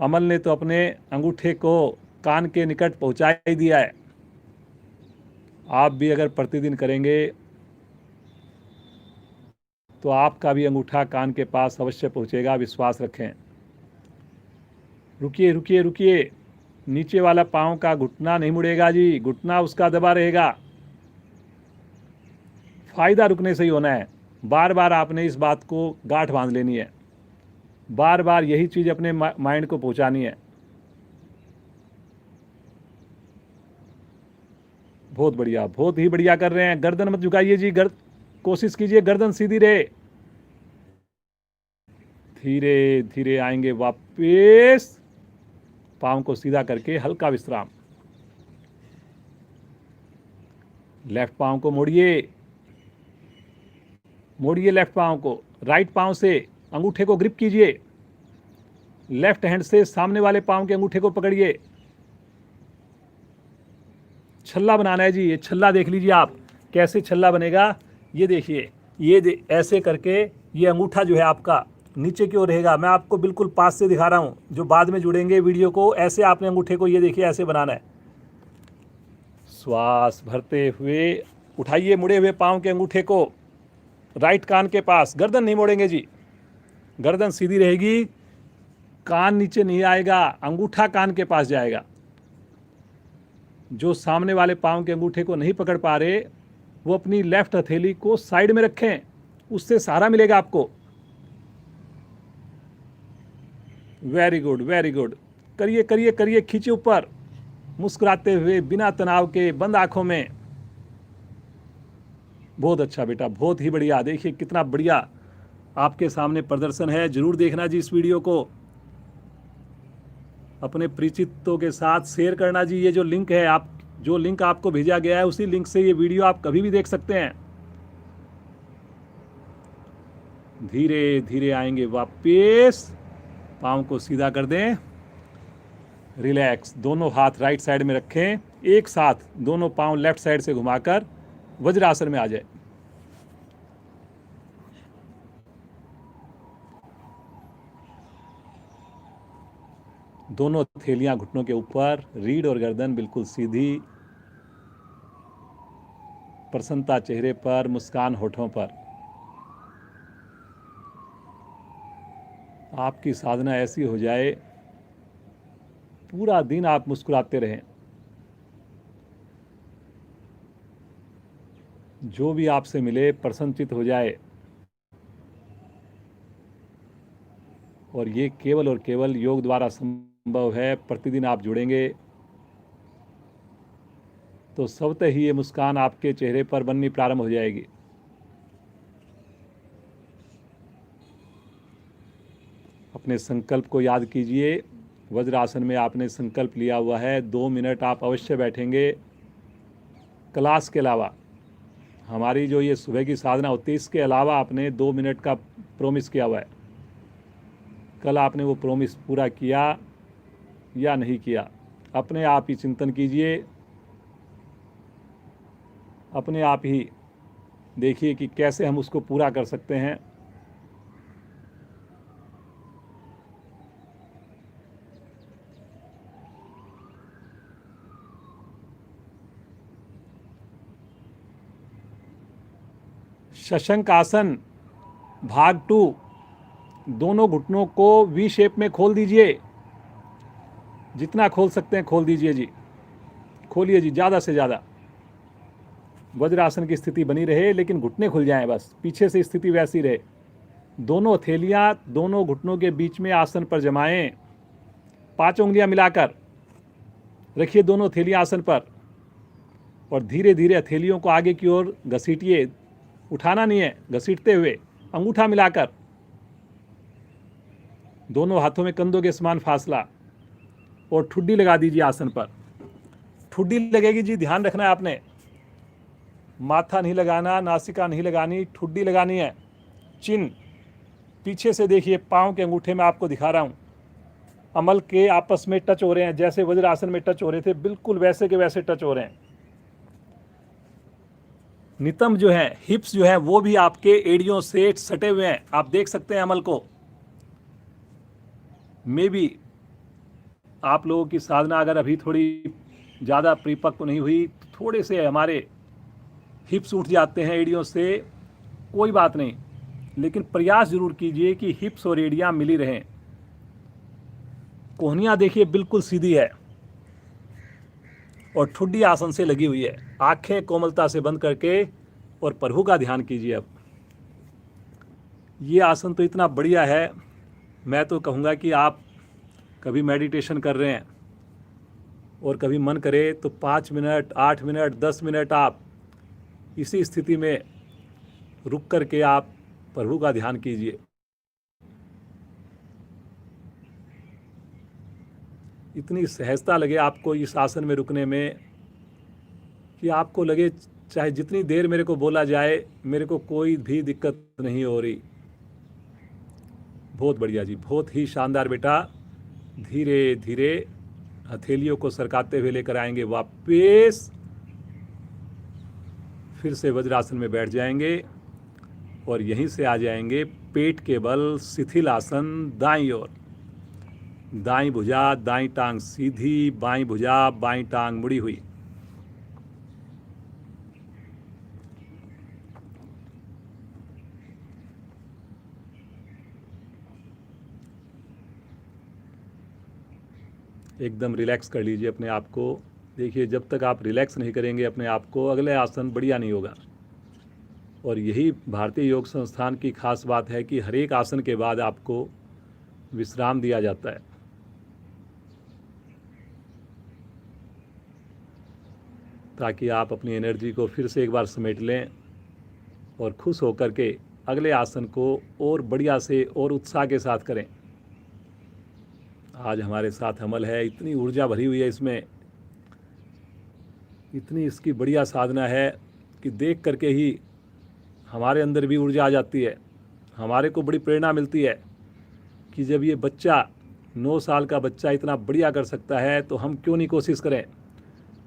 अमल ने तो अपने अंगूठे को कान के निकट पहुंचा ही दिया है। आप भी अगर प्रतिदिन करेंगे तो आपका भी अंगूठा कान के पास अवश्य पहुंचेगा, विश्वास रखें। रुकिए रुकिए रुकिए, नीचे वाला पांव का घुटना नहीं मुड़ेगा जी, घुटना उसका दबा रहेगा। फायदा रुकने से ही होना है। बार बार आपने इस बात को गांठ बांध लेनी है, बार बार यही चीज अपने माइंड को पहुंचानी है। बहुत बढ़िया, बहुत ही बढ़िया कर रहे हैं। गर्दन मत झुकाइए जी, कोशिश कीजिए गर्दन सीधी रहे। धीरे धीरे आएंगे वापस, पांव को सीधा करके हल्का विश्राम। लेफ्ट पांव को मोड़िए, मोड़िए लेफ्ट पांव को। राइट पांव से अंगूठे को ग्रिप कीजिए, लेफ्ट हैंड से सामने वाले पांव के अंगूठे को पकड़िए। छल्ला बनाना है जी। ये छल्ला देख लीजिए आप, कैसे छल्ला बनेगा ये देखिए। ऐसे करके ये अंगूठा जो है आपका नीचे की ओर रहेगा। मैं आपको बिल्कुल पास से दिखा रहा हूँ, जो बाद में जुड़ेंगे वीडियो को। ऐसे आपने अंगूठे को, ये देखिए, ऐसे बनाना है। श्वास भरते हुए उठाइए मुड़े हुए पांव के अंगूठे को राइट कान के पास। गर्दन नहीं मोड़ेंगे जी, गर्दन सीधी रहेगी, कान नीचे नहीं आएगा, अंगूठा कान के पास जाएगा। जो सामने वाले पांव के अंगूठे को नहीं पकड़ पा रहे, वो अपनी लेफ्ट हथेली को साइड में रखें, उससे सहारा मिलेगा आपको। Very good, very good. करिए करिए करिए, खींचे ऊपर, मुस्कुराते हुए, बिना तनाव के, बंद आंखों में। बहुत अच्छा बेटा, बहुत ही बढ़िया। देखिए कितना बढ़िया आपके सामने प्रदर्शन है। जरूर देखना जी इस वीडियो को, अपने परिचितों के साथ शेयर करना जी। ये जो लिंक है, जो लिंक आपको भेजा गया है, उसी लिंक से ये वीडियो आप कभी भी देख सकते हैं। धीरे धीरे आएंगे वापस, पाँव को सीधा कर दें, रिलैक्स। दोनों हाथ राइट साइड में रखें, एक साथ दोनों पाँव लेफ्ट साइड से घुमाकर वज्रासन में आ जाए। दोनों थैलियां घुटनों के ऊपर, रीढ़ और गर्दन बिल्कुल सीधी, प्रसन्नता चेहरे पर, मुस्कान होठों पर। आपकी साधना ऐसी हो जाए, पूरा दिन आप मुस्कुराते रहें। जो भी आपसे मिले प्रसन्नचित हो जाए। और ये केवल और केवल योग द्वारा संभव है। प्रतिदिन आप जुड़ेंगे तो स्वतः ही ये मुस्कान आपके चेहरे पर बननी प्रारंभ हो जाएगी। अपने संकल्प को याद कीजिए। वज्रासन में आपने संकल्प लिया हुआ है, 2 मिनट आप अवश्य बैठेंगे। क्लास के अलावा, हमारी जो ये सुबह की साधना होती है, इसके अलावा आपने 2 मिनट का प्रॉमिस किया हुआ है। कल आपने वो प्रॉमिस पूरा किया या नहीं किया? अपने आप ही चिंतन कीजिए, अपने आप ही देखिए कि कैसे हम उसको पूरा कर सकते हैं। शशंक आसन भाग 2। दोनों घुटनों को वी शेप में खोल दीजिए, जितना खोल सकते हैं खोल दीजिए जी, खोलिए जी ज़्यादा से ज़्यादा। वज्रासन की स्थिति बनी रहे, लेकिन घुटने खुल जाएं, बस पीछे से स्थिति वैसी रहे। दोनों हथेलियां दोनों घुटनों के बीच में आसन पर जमाएं, 5 उंगलियां मिलाकर रखिए दोनों हथेलियां आसन पर, और धीरे धीरे हथेलियों को आगे की ओर घसीटिए, उठाना नहीं है, घसीटते हुए अंगूठा मिलाकर, दोनों हाथों में कंधों के समान फासला, और ठुड्डी लगा दीजिए आसन पर। ठुड्डी लगेगी जी, ध्यान रखना है आपने, माथा नहीं लगाना, नासिका नहीं लगानी, ठुड्डी लगानी है। चिन्ह पीछे से देखिए, पाँव के अंगूठे में आपको दिखा रहा हूं, अमल के आपस में टच हो रहे हैं, जैसे वज्रासन में टच हो रहे थे बिल्कुल वैसे के वैसे टच हो रहे हैं। नितंब जो है, हिप्स जो है, वो भी आपके एड़ियों से सटे हुए हैं, आप देख सकते हैं अमल को। मे भी आप लोगों की साधना अगर अभी थोड़ी ज़्यादा परिपक्व नहीं हुई तो थोड़े से हमारे हिप्स उठ जाते हैं एड़ियों से, कोई बात नहीं, लेकिन प्रयास जरूर कीजिए कि हिप्स और एड़ियां मिली रहें। कोहनियां देखिए बिल्कुल सीधी है और ठुड्डी आसन से लगी हुई है। आंखें कोमलता से बंद करके और प्रभु का ध्यान कीजिए। अब ये आसन तो इतना बढ़िया है, मैं तो कहूँगा कि आप कभी मेडिटेशन कर रहे हैं और कभी मन करे तो 5 मिनट, 8 मिनट, 10 मिनट आप इसी स्थिति में रुक करके आप प्रभु का ध्यान कीजिए। इतनी सहजता लगे आपको इस आसन में रुकने में कि आपको लगे चाहे जितनी देर मेरे को बोला जाए, मेरे को कोई भी दिक्कत नहीं हो रही। बहुत बढ़िया जी, बहुत ही शानदार बेटा। धीरे धीरे हथेलियों को सरकाते हुए लेकर आएंगे वापस, फिर से वज्रासन में बैठ जाएंगे और यहीं से आ जाएंगे पेट के बल शिथिल आसन, दाईं ओर। दाईं भुजा, दाईं टांग सीधी, बाईं भुजा, बाईं टांग मुड़ी हुई। एकदम रिलैक्स कर लीजिए अपने आप को। देखिए, जब तक आप रिलैक्स नहीं करेंगे अपने आप को, अगले आसन बढ़िया नहीं होगा। और यही भारतीय योग संस्थान की खास बात है कि हर एक आसन के बाद आपको विश्राम दिया जाता है। ताकि आप अपनी एनर्जी को फिर से एक बार समेट लें और खुश होकर के अगले आसन को और बढ़िया से और उत्साह के साथ करें। आज हमारे साथ अमल है, इतनी ऊर्जा भरी हुई है इसमें, इतनी इसकी बढ़िया साधना है कि देख करके ही हमारे अंदर भी ऊर्जा आ जाती है। हमारे को बड़ी प्रेरणा मिलती है कि जब ये बच्चा 9 साल का बच्चा इतना बढ़िया कर सकता है तो हम क्यों नहीं कोशिश करें।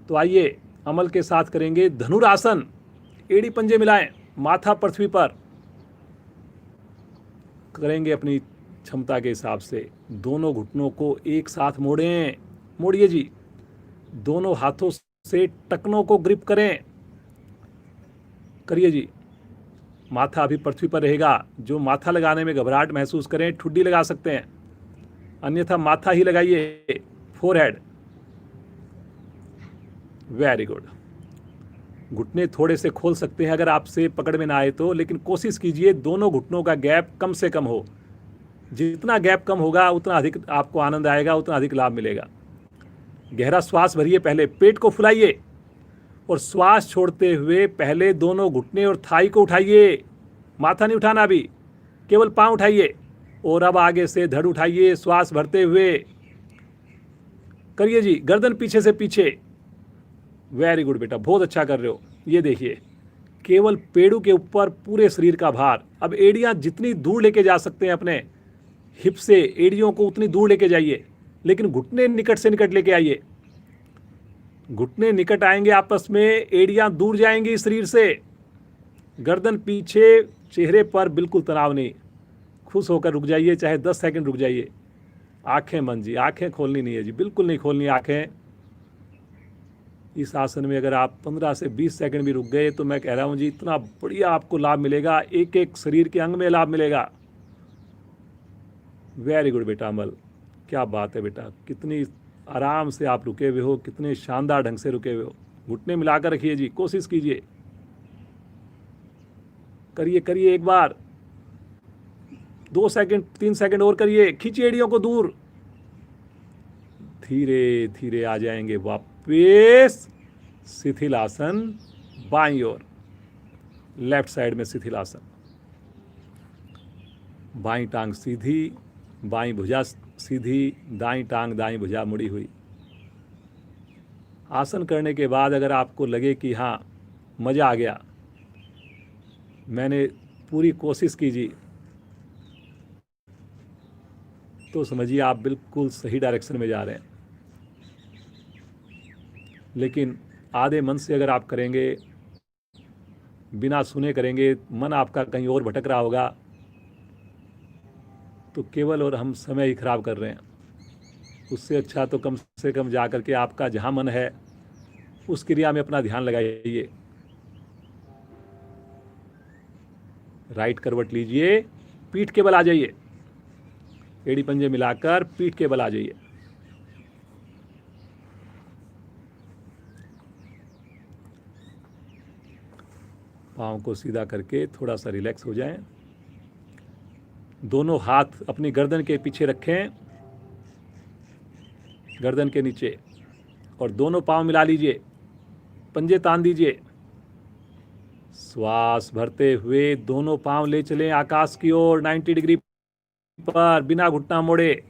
तो आइए अमल के साथ करेंगे धनुरासन। एड़ी पंजे मिलाएं, माथा पृथ्वी पर, करेंगे अपनी क्षमता के हिसाब से। दोनों घुटनों को एक साथ मोड़ें, मोड़िए जी। दोनों हाथों से टखनों को ग्रिप करें, करिए जी। माथा अभी पृथ्वी पर रहेगा। जो माथा लगाने में घबराहट महसूस करें, ठुड्डी लगा सकते हैं, अन्यथा माथा ही लगाइए, फोरहेड। Very good. घुटने थोड़े से खोल सकते हैं अगर आपसे पकड़ में ना आए तो, लेकिन कोशिश कीजिए दोनों घुटनों का गैप कम से कम हो। जितना गैप कम होगा उतना अधिक आपको आनंद आएगा, उतना अधिक लाभ मिलेगा। गहरा श्वास भरिए, पहले पेट को फुलाइए और श्वास छोड़ते हुए पहले दोनों घुटने और थाई को उठाइए। माथा नहीं उठाना अभी, केवल पांव उठाइए। और अब आगे से धड़ उठाइए श्वास भरते हुए, करिए जी। गर्दन पीछे से पीछे। वेरी गुड बेटा, बहुत अच्छा कर रहे हो। ये देखिए, केवल पेड़ों के ऊपर पूरे शरीर का भार। अब एड़ियां जितनी दूर लेके जा सकते हैं अपने हिप से, एड़ियों को उतनी दूर लेके जाइए, लेकिन घुटने निकट से निकट लेके आइए। घुटने निकट आएंगे आपस में, एड़ियां दूर जाएंगी शरीर से। गर्दन पीछे, चेहरे पर बिल्कुल तनाव नहीं। खुश होकर रुक जाइए, चाहे 10 सेकंड रुक जाइए। आंखें बंद जी, आंखें खोलनी नहीं है जी, बिल्कुल नहीं खोलनी आंखें। इस आसन में अगर आप 15 से 20 सेकंड भी रुक गए तो मैं कह रहा हूँ जी, इतना बढ़िया आपको लाभ मिलेगा, एक एक शरीर के अंग में लाभ मिलेगा। वेरी गुड बेटा अमल, क्या बात है बेटा, कितनी आराम से आप रुके हुए हो, कितने शानदार ढंग से रुके हुए हो। घुटने मिलाकर रखिए जी, कोशिश कीजिए, करिए करिए एक बार। 2 सेकंड 3 सेकंड और करिए, खींचिए एड़ियों को दूर, धीरे धीरे आ जाएंगे वापस शिथिल आसन, बाईं ओर, लेफ्ट साइड में शिथिल आसन। बाईं टांग सीधी, बाईं भुजा सीधी, दाईं टांग दाईं भुजा मुड़ी हुई। आसन करने के बाद अगर आपको लगे कि हाँ मज़ा आ गया, मैंने पूरी कोशिश कीजिए, तो समझिए आप बिल्कुल सही डायरेक्शन में जा रहे हैं। लेकिन आधे मन से अगर आप करेंगे, बिना सुने करेंगे, मन आपका कहीं और भटक रहा होगा, तो केवल और हम समय ही खराब कर रहे हैं। उससे अच्छा तो कम से कम जा कर के आपका जहाँ मन है उस क्रिया में अपना ध्यान लगाइए। राइट करवट लीजिए, पीठ के बल आ जाइए, एड़ी पंजे मिलाकर पीठ के बल आ जाइए। पाँव को सीधा करके थोड़ा सा रिलैक्स हो जाएं। दोनों हाथ अपनी गर्दन के पीछे रखें, गर्दन के नीचे, और दोनों पाँव मिला लीजिए, पंजे तान दीजिए। श्वास भरते हुए दोनों पाँव ले चलें आकाश की ओर 90 डिग्री पर, बिना घुटना मोड़े।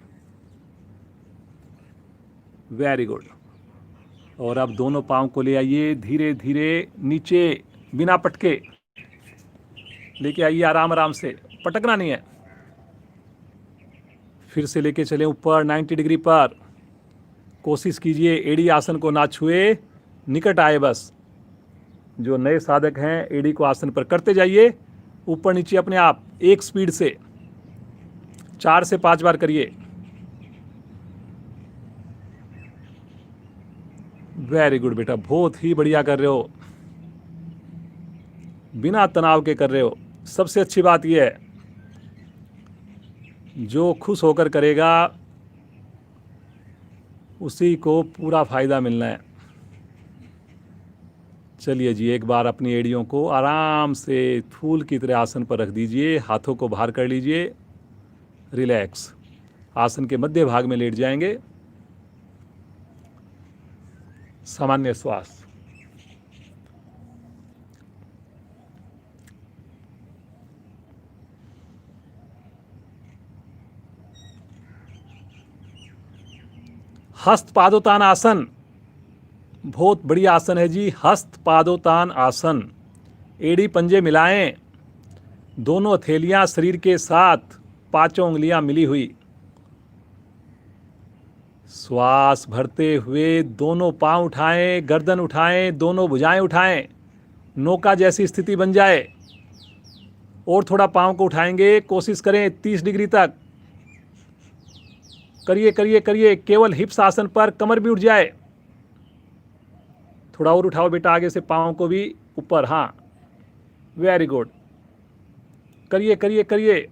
Very good. और अब दोनों पाँव को ले आइए धीरे धीरे नीचे, बिना पटके लेके आइए, आराम आराम से, पटकना नहीं है। फिर से लेके चलें ऊपर 90 डिग्री पर। कोशिश कीजिए एड़ी आसन को ना छुए, निकट आए बस। जो नए साधक हैं एड़ी को आसन पर करते जाइए, ऊपर नीचे अपने आप, एक स्पीड से 4 से 5 बार करिए। वेरी गुड बेटा, बहुत ही बढ़िया कर रहे हो, बिना तनाव के कर रहे हो। सबसे अच्छी बात यह है, जो खुश होकर करेगा उसी को पूरा फायदा मिलना है। चलिए जी, एक बार अपनी एड़ियों को आराम से फूल की तरह आसन पर रख दीजिए, हाथों को बाहर कर लीजिए, रिलैक्स। आसन के मध्य भाग में लेट जाएंगे, सामान्य श्वास। हस्त पादोतान आसन बहुत बढ़िया आसन है जी। हस्त पादोतान आसन, एड़ी पंजे मिलाएं, दोनों हथेलियां शरीर के साथ, पांचों उंगलियां मिली हुई। श्वास भरते हुए दोनों पांव उठाएं, गर्दन उठाएं, दोनों भुजाएं उठाएं, नौका जैसी स्थिति बन जाए। और थोड़ा पांव को उठाएंगे, कोशिश करें 30 डिग्री तक। करिए करिए करिए, केवल हिप्स आसन पर कमर भी उठ जाए। थोड़ा और उठाओ बेटा, आगे से पाँव को भी ऊपर, हाँ, वेरी गुड। करिए करिए करिए,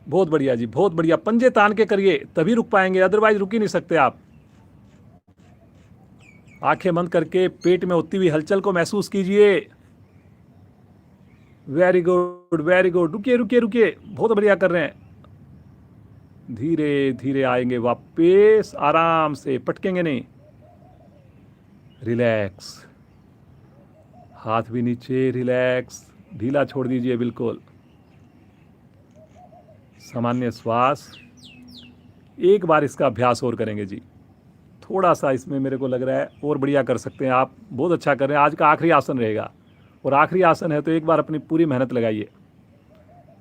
बहुत बढ़िया जी, बहुत बढ़िया। पंजे तान के करिए, तभी रुक पाएंगे, अदरवाइज रुक ही नहीं सकते आप। आंखें बंद करके पेट में होती हुई हलचल को महसूस कीजिए। वेरी गुड वेरी गुड, रुकिए रुकिए रुकिए, बहुत बढ़िया कर रहे हैं। धीरे धीरे आएंगे वापस, आराम से, पटकेंगे नहीं। रिलैक्स, हाथ भी नीचे, रिलैक्स, ढीला छोड़ दीजिए बिल्कुल। सामान्य श्वास। एक बार इसका अभ्यास और करेंगे जी, थोड़ा सा इसमें मेरे को लग रहा है और बढ़िया कर सकते हैं आप, बहुत अच्छा कर रहे हैं। आज का आखिरी आसन रहेगा, और आखिरी आसन है तो एक बार अपनी पूरी मेहनत लगाइए।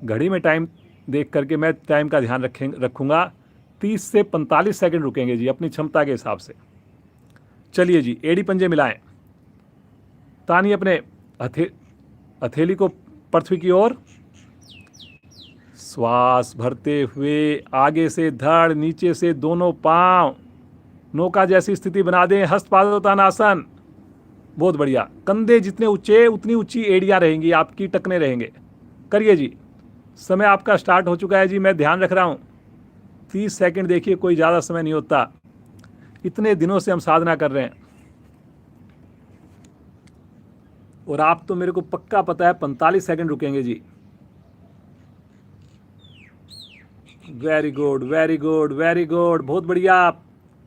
घड़ी में टाइम देख करके मैं टाइम का ध्यान रखूँगा। 30 से 45 सेकंड रुकेंगे जी, अपनी क्षमता के हिसाब से। चलिए जी, एड़ी पंजे मिलाएं, तानिए अपने हथेली को पृथ्वी की ओर। श्वास भरते हुए आगे से धड़, नीचे से दोनों पांव, नौका जैसी स्थिति बना दें। हस्त पादोतान आसन, बहुत बढ़िया। कंधे जितने ऊंचे उतनी ऊंची एड़ियां रहेंगी आपकी, टकने रहेंगे। करिए जी, समय आपका स्टार्ट हो चुका है जी, मैं ध्यान रख रहा हूँ। 30 सेकंड देखिए, कोई ज़्यादा समय नहीं होता। इतने दिनों से हम साधना कर रहे हैं, और आप तो मेरे को पक्का पता है 45 सेकंड रुकेंगे जी। Very good, very good, very good, बहुत बढ़िया।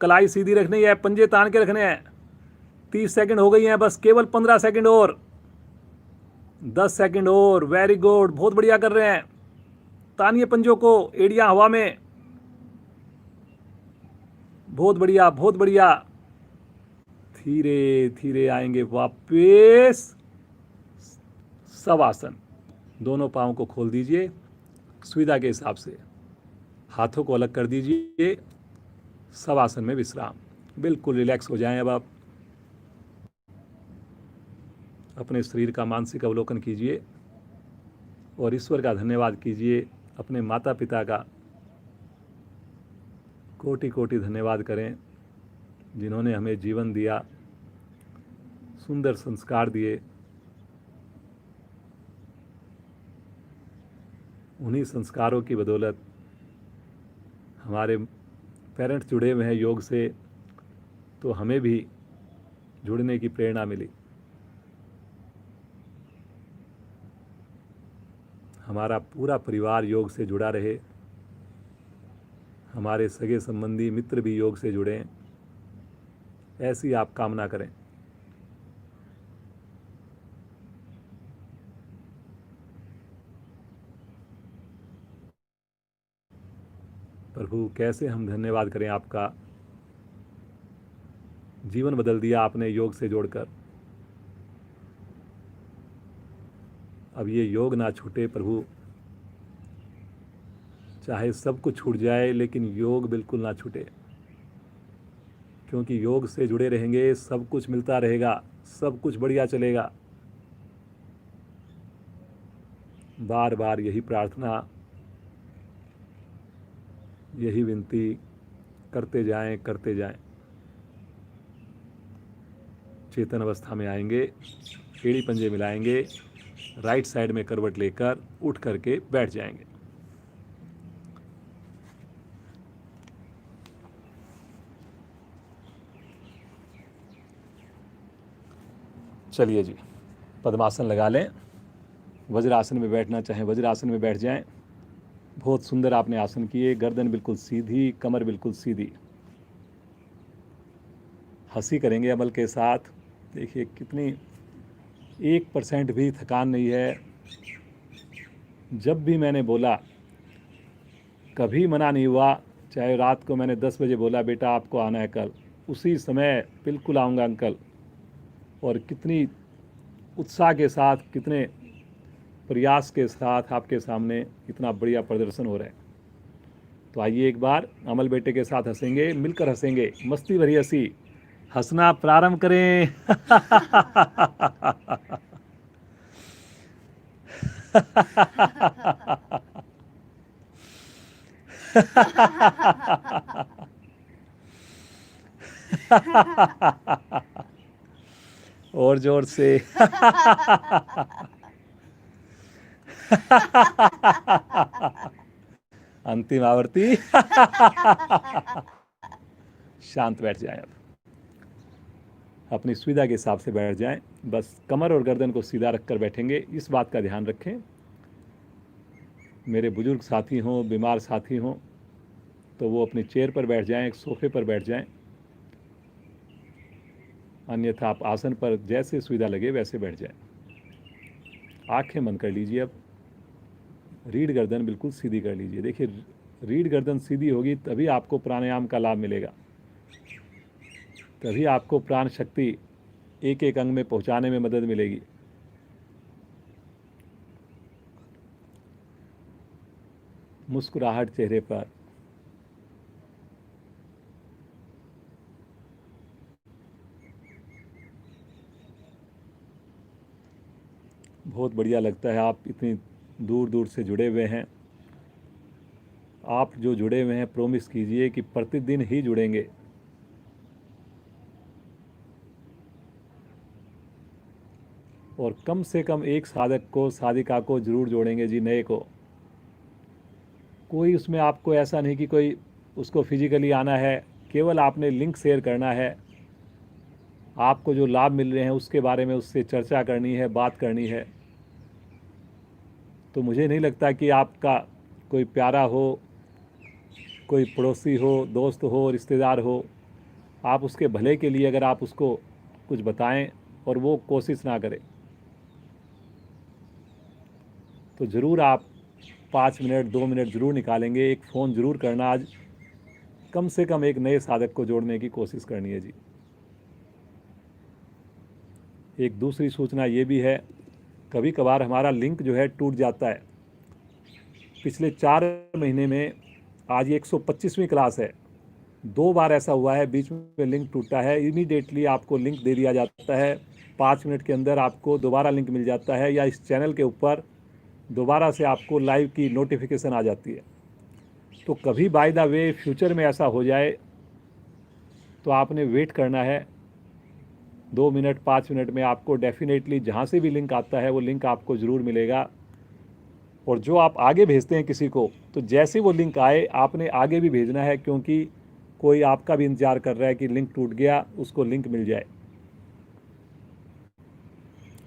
कलाई सीधी रखनी है, पंजे तान के रखने हैं। 30 सेकंड हो गई हैं, बस केवल 15 सेकंड और, 10 सेकंड और। वेरी गुड, बहुत बढ़िया कर रहे हैं। तानिए पंजों को, एड़ियां हवा में। बहुत बढ़िया, बहुत बढ़िया। धीरे धीरे आएंगे वापस। शवासन। दोनों पाँव को खोल दीजिए सुविधा के हिसाब से, हाथों को अलग कर दीजिए। शवासन में विश्राम, बिल्कुल रिलैक्स हो जाएं। अब आप अपने शरीर का मानसिक अवलोकन कीजिए और ईश्वर का धन्यवाद कीजिए। अपने माता पिता का कोटि कोटि धन्यवाद करें, जिन्होंने हमें जीवन दिया, सुंदर संस्कार दिए। उन्हीं संस्कारों की बदौलत हमारे पेरेंट्स जुड़े हुए हैं योग से, तो हमें भी जुड़ने की प्रेरणा मिली। हमारा पूरा परिवार योग से जुड़ा रहे, हमारे सगे संबंधी मित्र भी योग से जुड़ें, ऐसी आप कामना करें। प्रभु, कैसे हम धन्यवाद करें आपका, जीवन बदल दिया आपने योग से जोड़कर। अब ये योग ना छूटे प्रभु, चाहे सब कुछ छूट जाए लेकिन योग बिल्कुल ना छूटे, क्योंकि योग से जुड़े रहेंगे सब कुछ मिलता रहेगा, सब कुछ बढ़िया चलेगा। बार बार यही प्रार्थना, यही विनती करते जाएं, करते जाएं। चेतन अवस्था में आएंगे, एड़ी पंजे मिलाएंगे, राइट साइड में करवट लेकर उठ करके बैठ जाएंगे। चलिए जी, पद्मासन लगा लें। वज्रासन में बैठना चाहें वज्रासन में बैठ जाएं। बहुत सुंदर आपने आसन किए, गर्दन बिल्कुल सीधी, कमर बिल्कुल सीधी। हंसी करेंगे अमल के साथ। देखिए कितनी 1% भी थकान नहीं है। जब भी मैंने बोला, कभी मना नहीं हुआ। चाहे रात को मैंने 10 बजे बोला बेटा आपको आना है कल, उसी समय बिल्कुल आऊँगा अंकल। और कितनी उत्साह के साथ, कितने प्रयास के साथ आपके सामने इतना बढ़िया प्रदर्शन हो रहा है। तो आइए एक बार अमल बेटे के साथ हंसेंगे, मिलकर हंसेंगे, मस्ती भरी हंसी। हंसना प्रारंभ करें। और जोर से। अंतिम आवर्ती। शांत बैठ जाएं। अब अपनी सुविधा के हिसाब से बैठ जाएं। बस कमर और गर्दन को सीधा रखकर बैठेंगे, इस बात का ध्यान रखें। मेरे बुजुर्ग साथी हों, बीमार साथी हों, तो वो अपनी चेयर पर बैठ जाएं, एक सोफे पर बैठ जाएं। अन्यथा आप आसन पर जैसे सुविधा लगे वैसे बैठ जाएं। आंखें बंद कर लीजिए। अब रीढ़ गर्दन बिल्कुल सीधी कर लीजिए। देखिए, रीढ़ गर्दन सीधी होगी तभी आपको प्राणायाम का लाभ मिलेगा, तभी आपको प्राण शक्ति एक एक अंग में पहुंचाने में मदद मिलेगी। मुस्कुराहट चेहरे पर। बहुत बढ़िया लगता है, आप इतनी दूर दूर से जुड़े हुए हैं। आप जो जुड़े हुए हैं, प्रॉमिस कीजिए कि प्रतिदिन ही जुड़ेंगे। और कम से कम एक साधक को, साधिका को जरूर जोड़ेंगे जी, नए को। कोई उसमें आपको ऐसा नहीं कि कोई उसको फिजिकली आना है, केवल आपने लिंक शेयर करना है। आपको जो लाभ मिल रहे हैं उसके बारे में उससे चर्चा करनी है, बात करनी है। तो मुझे नहीं लगता कि आपका कोई प्यारा हो कोई पड़ोसी हो, दोस्त हो, रिश्तेदार हो, आप उसके भले के लिए अगर आप उसको कुछ बताएं और वो कोशिश ना करे, तो ज़रूर आप 5 मिनट 2 मिनट ज़रूर निकालेंगे। एक फ़ोन ज़रूर करना आज, कम से कम एक नए साधक को जोड़ने की कोशिश करनी है जी। एक दूसरी सूचना ये भी है, कभी कभार हमारा लिंक जो है टूट जाता है। पिछले 4 महीने में आज ये 125वीं क्लास है, 2 बार ऐसा हुआ है, बीच में लिंक टूटा है। इमीडिएटली आपको लिंक दे दिया जाता है, 5 मिनट के अंदर आपको दोबारा लिंक मिल जाता है, या इस चैनल के ऊपर दोबारा से आपको लाइव की नोटिफिकेशन आ जाती है। तो कभी बाय द वे फ्यूचर में ऐसा हो जाए तो आपने वेट करना है 2 मिनट 5 मिनट में आपको डेफिनेटली जहाँ से भी लिंक आता है वो लिंक आपको ज़रूर मिलेगा। और जो आप आगे भेजते हैं किसी को, तो जैसे वो लिंक आए आपने आगे भी भेजना है, क्योंकि कोई आपका भी इंतज़ार कर रहा है कि लिंक टूट गया, उसको लिंक मिल जाए।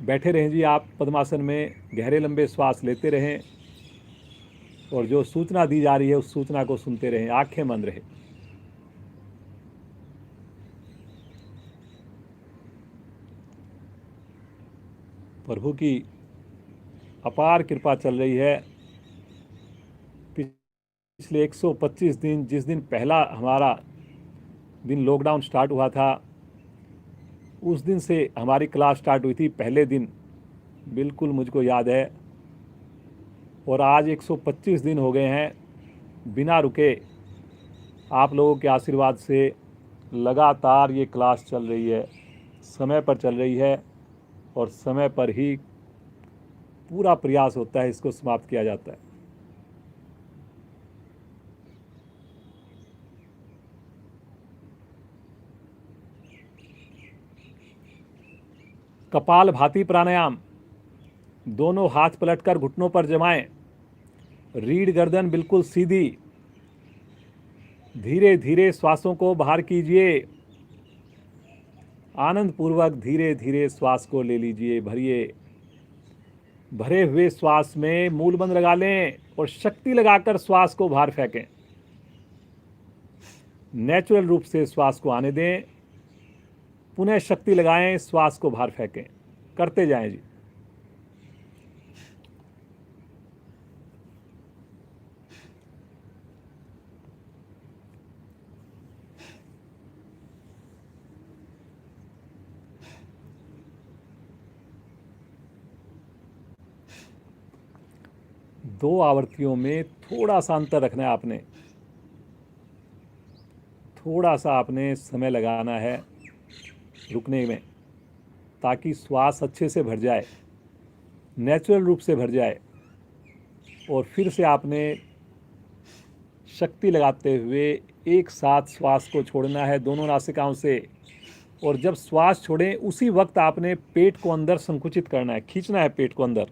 बैठे रहें जी आप पद्मासन में, गहरे लंबे श्वास लेते रहें और जो सूचना दी जा रही है उस सूचना को सुनते रहें, आंखें बंद रहें। प्रभु की अपार कृपा चल रही है। पिछले 125 दिन, जिस दिन पहला हमारा दिन लॉकडाउन स्टार्ट हुआ था, उस दिन से हमारी क्लास स्टार्ट हुई थी, पहले दिन बिल्कुल मुझको याद है। और आज 125 दिन हो गए हैं बिना रुके, आप लोगों के आशीर्वाद से लगातार ये क्लास चल रही है, समय पर चल रही है, और समय पर ही पूरा प्रयास होता है इसको समाप्त किया जाता है। कपाल भाती प्राणायाम, दोनों हाथ पलटकर घुटनों पर जमाएं, रीढ़ गर्दन बिल्कुल सीधी, धीरे धीरे श्वासों को बाहर कीजिए, आनंद पूर्वक धीरे धीरे श्वास को ले लीजिए, भरिए। भरे हुए श्वास में मूल बंद लगा लें और शक्ति लगाकर श्वास को बाहर फेंकें। नेचुरल रूप से श्वास को आने दें, पुनः शक्ति लगाएं, श्वास को बाहर फेंकें, करते जाएं जी। दो आवृत्तियों में थोड़ा सा अंतर रखना है आपने, थोड़ा सा आपने समय लगाना है रुकने में, ताकि श्वास अच्छे से भर जाए, नेचुरल रूप से भर जाए। और फिर से आपने शक्ति लगाते हुए एक साथ श्वास को छोड़ना है दोनों नासिकाओं से। और जब श्वास छोड़ें उसी वक्त आपने पेट को अंदर संकुचित करना है, खींचना है पेट को अंदर।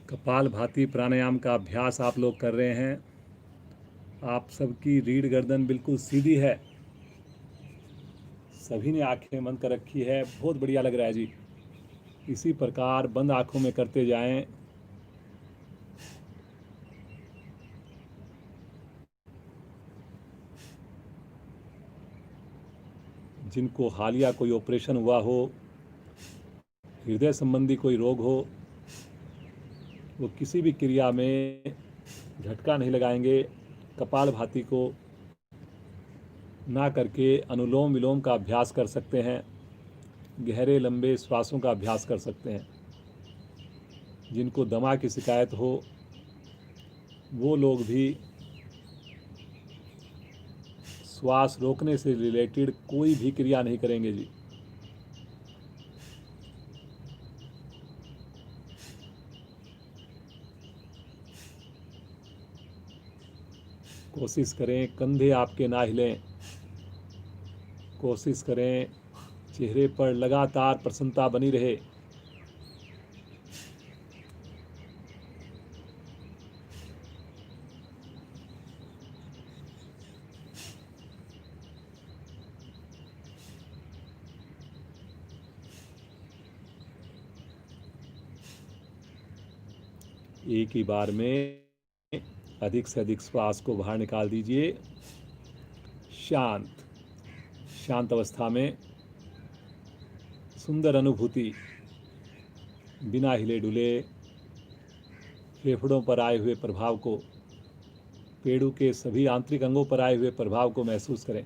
कपाल भाती प्राणायाम का अभ्यास आप लोग कर रहे हैं। आप सबकी रीढ़ गर्दन बिल्कुल सीधी है। सभी ने आंखें बंद कर रखी है। बहुत बढ़िया लग रहा है जी। इसी प्रकार बंद आंखों में करते जाएं। जिनको हालिया कोई ऑपरेशन हुआ हो, हृदय संबंधी कोई रोग हो, वो किसी भी क्रिया में झटका नहीं लगाएंगे। कपालभाति को ना करके अनुलोम विलोम का अभ्यास कर सकते हैं। गहरे लंबे श्वासों का अभ्यास कर सकते हैं। जिनको दमा की शिकायत हो वो लोग भी श्वास रोकने से रिलेटेड कोई भी क्रिया नहीं करेंगे जी। कोशिश करें कंधे आपके ना हिलें। कोशिश करें चेहरे पर लगातार प्रसन्नता बनी रहे। एक ही बार में अधिक से अधिक श्वास को बाहर निकाल दीजिए। शांत शांत अवस्था में सुंदर अनुभूति, बिना हिले डुले फेफड़ों पर आए हुए प्रभाव को, पेड़ों के सभी आंतरिक अंगों पर आए हुए प्रभाव को महसूस करें।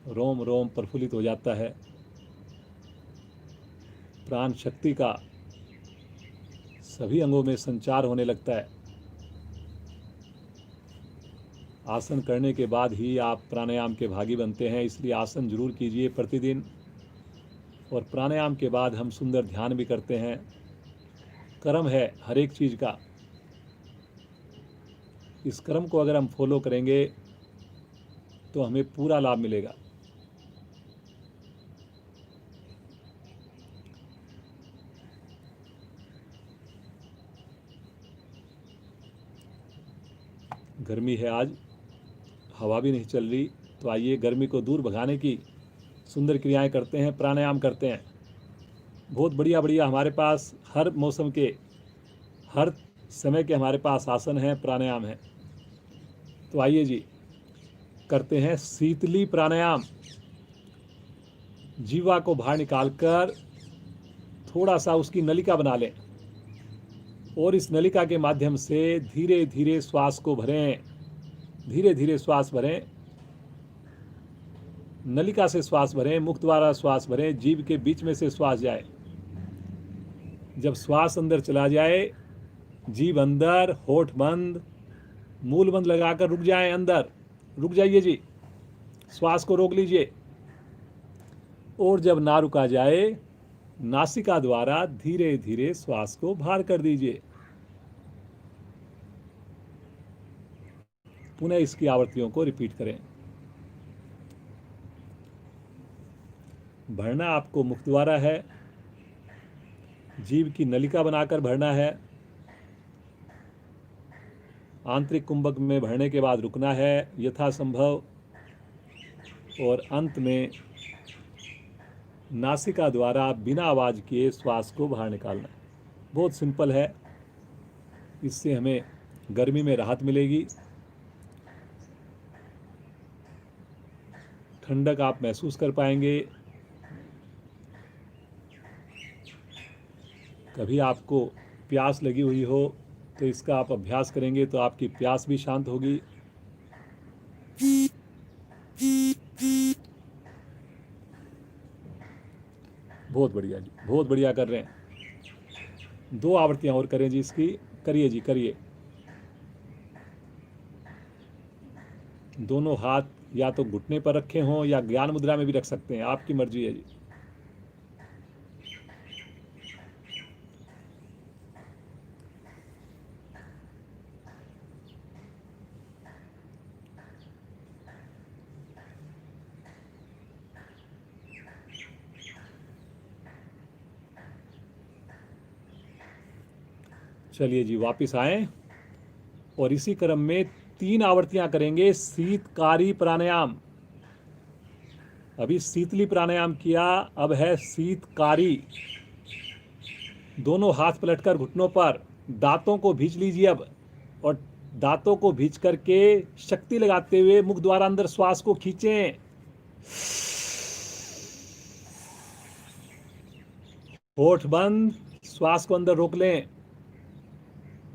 रोम रोम प्रफुल्लित हो जाता है। प्राण शक्ति का सभी अंगों में संचार होने लगता है। आसन करने के बाद ही आप प्राणायाम के भागी बनते हैं, इसलिए आसन जरूर कीजिए प्रतिदिन। और प्राणायाम के बाद हम सुंदर ध्यान भी करते हैं। कर्म है हर एक चीज़ का। इस कर्म को अगर हम फॉलो करेंगे तो हमें पूरा लाभ मिलेगा। गर्मी है आज, हवा भी नहीं चल रही, तो आइए गर्मी को दूर भगाने की सुंदर क्रियाएं करते हैं, प्राणायाम करते हैं। बहुत बढ़िया बढ़िया हमारे पास हर मौसम के, हर समय के हमारे पास आसन हैं, प्राणायाम हैं। तो आइए जी करते हैं शीतली प्राणायाम। जीवा को बाहर निकालकर थोड़ा सा उसकी नलिका बना लें और इस नलिका के माध्यम से धीरे धीरे श्वास को भरें। धीरे धीरे श्वास भरें, नलिका से श्वास भरें, मुख द्वारा श्वास भरें, जीभ के बीच में से श्वास जाए। जब श्वास अंदर चला जाए, जीभ अंदर, होठ बंद, मूल बंद लगाकर रुक जाएं। अंदर रुक जाइए जी, श्वास को रोक लीजिए। और जब ना रुका जाए, नासिका द्वारा धीरे धीरे श्वास को बाहर कर दीजिए। पुनः इसकी आवृत्तियों को रिपीट करें। भरना आपको मुख द्वारा है, जीभ की नलिका बनाकर भरना है। आंतरिक कुंभक में भरने के बाद रुकना है यथासंभव, और अंत में नासिका द्वारा बिना आवाज़ किए श्वास को बाहर निकालना है। बहुत सिंपल है, इससे हमें गर्मी में राहत मिलेगी, ठंडक आप महसूस कर पाएंगे। कभी आपको प्यास लगी हुई हो तो इसका आप अभ्यास करेंगे तो आपकी प्यास भी शांत होगी। बहुत बढ़िया जी, बहुत बढ़िया कर रहे हैं। 2 आवृत्तियां और करें जी इसकी। करिए जी, करिए। दोनों हाथ या तो घुटने पर रखे हों या ज्ञान मुद्रा में भी रख सकते हैं, आपकी मर्जी है जी। चलिए जी, वापस आए और इसी क्रम में 3 आवर्तियां करेंगे शीतकारी प्राणायाम। अभी शीतली प्राणायाम किया, अब है शीतकारी। दोनों हाथ पलटकर घुटनों पर, दांतों को भींच लीजिए अब, और दांतों को भींच करके शक्ति लगाते हुए मुख द्वारा अंदर श्वास को खींचें। होठ बंद, श्वास को अंदर रोक लें,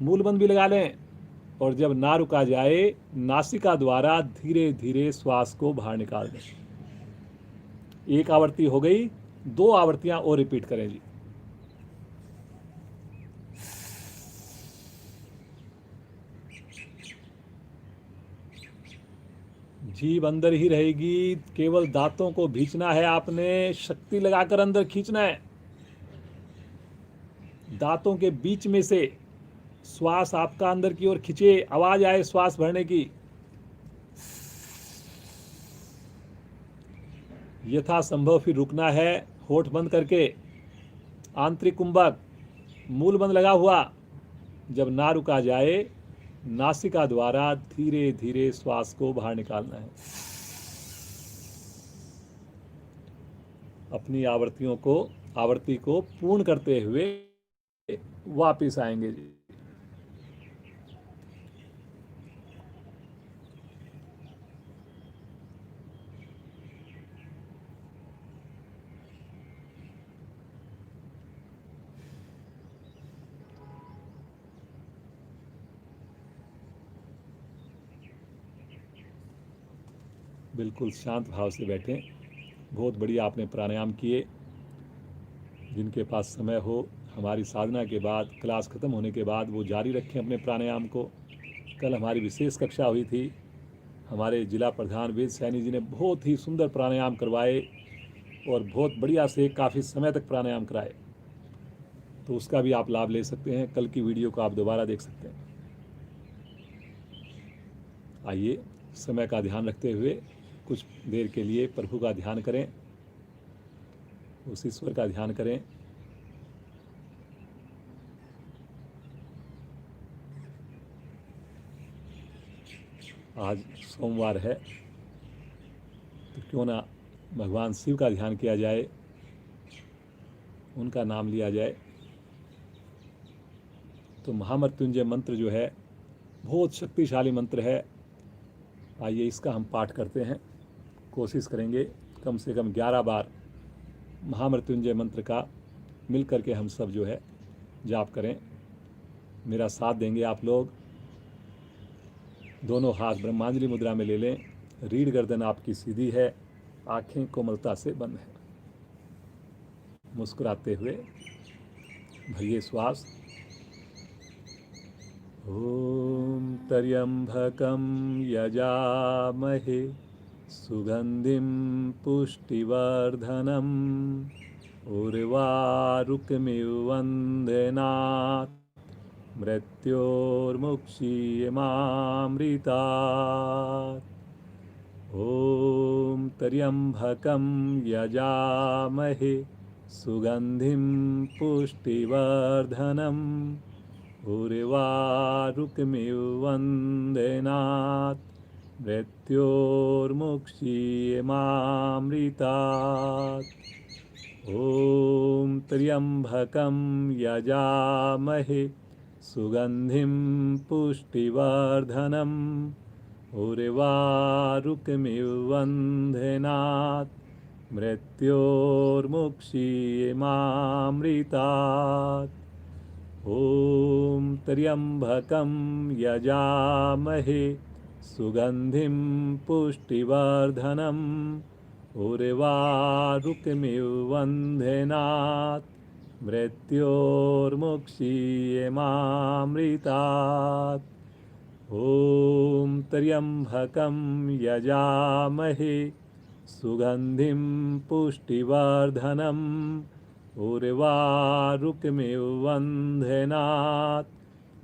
मूल बंद भी लगा लें, और जब ना रुका जाए नासिका द्वारा धीरे धीरे श्वास को बाहर निकाल दें। 1 आवृत्ति हो गई, 2 आवृत्तियां और रिपीट करें जी। जीभ अंदर ही रहेगी, केवल दांतों को भींचना है, आपने शक्ति लगाकर अंदर खींचना है। दांतों के बीच में से श्वास आपका अंदर की ओर खींचे, आवाज आए श्वास भरने की। यथासंभव फिर रुकना है, होठ बंद करके, आंतरिक कुंभक, मूल बंद लगा हुआ। जब ना रुका जाए नासिका द्वारा धीरे धीरे श्वास को बाहर निकालना है। अपनी आवर्ती को पूर्ण करते हुए वापिस आएंगे जी। बिल्कुल शांत भाव से बैठें। बहुत बढ़िया आपने प्राणायाम किए। जिनके पास समय हो, हमारी साधना के बाद, क्लास ख़त्म होने के बाद वो जारी रखें अपने प्राणायाम को। कल हमारी विशेष कक्षा हुई थी, हमारे जिला प्रधान वेद सैनी जी ने बहुत ही सुंदर प्राणायाम करवाए और बहुत बढ़िया से काफ़ी समय तक प्राणायाम कराए। तो उसका भी आप लाभ ले सकते हैं। कल की वीडियो को आप दोबारा देख सकते हैं। आइए, समय का ध्यान रखते हुए कुछ देर के लिए प्रभु का ध्यान करें, उस ईश्वर का ध्यान करें। आज सोमवार है, तो क्यों ना भगवान शिव का ध्यान किया जाए, उनका नाम लिया जाए। तो महामृत्युंजय मंत्र जो है बहुत शक्तिशाली मंत्र है। आइए इसका हम पाठ करते हैं। कोशिश करेंगे कम से कम 11 बार महामृत्युंजय मंत्र का मिल करके हम सब जो है जाप करें। मेरा साथ देंगे आप लोग। दोनों हाथ ब्रह्मांजलि मुद्रा में ले लें। रीढ़ गर्दन आपकी सीधी है, आंखें कोमलता से बंद हैं। मुस्कुराते हुए भरिए श्वास। ओम त्र्यंबकं यजामहे सुगंधिं पुष्टिवर्धनम् उर्वारुकमिव वंदनात् मृत्योर्मुक्षीयमामृतात्। ओम त्र्यंबकं यजामहे सुगंधिं पुष्टिवर्धनम् उर्वारुकमिव वंदनात् मृत्योर्मुक्षीयमामृतात्। ओम त्र्यंबकं यजामहे सुगंधिं पुष्टिवर्धनम् उर्वारुकमिव वंदनात् मृत्योर्मुक्षीयमामृतात्। ओम त्र्यंबकं यजामहे सुगंधिं पुष्टिवर्धनम् उर्वारुकमिव वंदनात् मृत्योर्मुक्षीयमामृतात्। ओम त्र्यंबकं यजामहे सुगंधिं पुष्टिवर्धनम् उर्वारुकमिव वंदनात्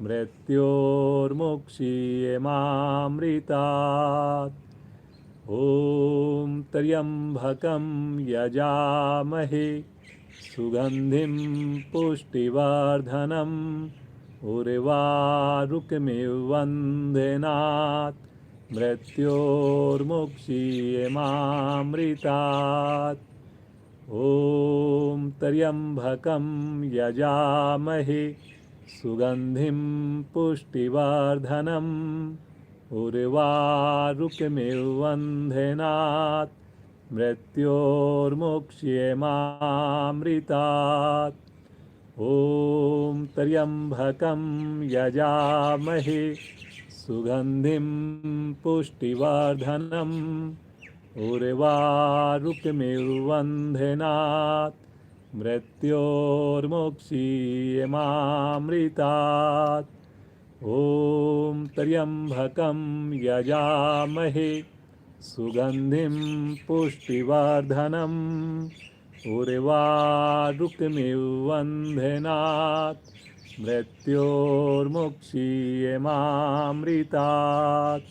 मृत्योर्मुक्षीयमामृतात्। ओम त्र्यंबकं यजामहे सुगंधिं पुष्टिवर्धनम् उर्वारुकमिव वन्देनात् मृत्योर्मुक्षीयमामृतात्। ॐ त्र्यम्बकं यजामहे सुगन्धिं पुष्टिवर्धनम् उर्वारुकमिव वन्देनात् मृत्योर्मुक्षीयमामृतात्। ॐ त्र्यम्बकं यजामहे सुगन्धिं पुष्टिवर्धनम् उर्वारुकमिव वन्देनात् मृत्योर्मुक्षीयमामृतात्। ॐ त्र्यम्बकं यजामहे सुगन्धिं पुष्टिवर्धनम् उर्वारुकमिव वन्देनात् मृत्योर्मुक्षीयमामृतात्।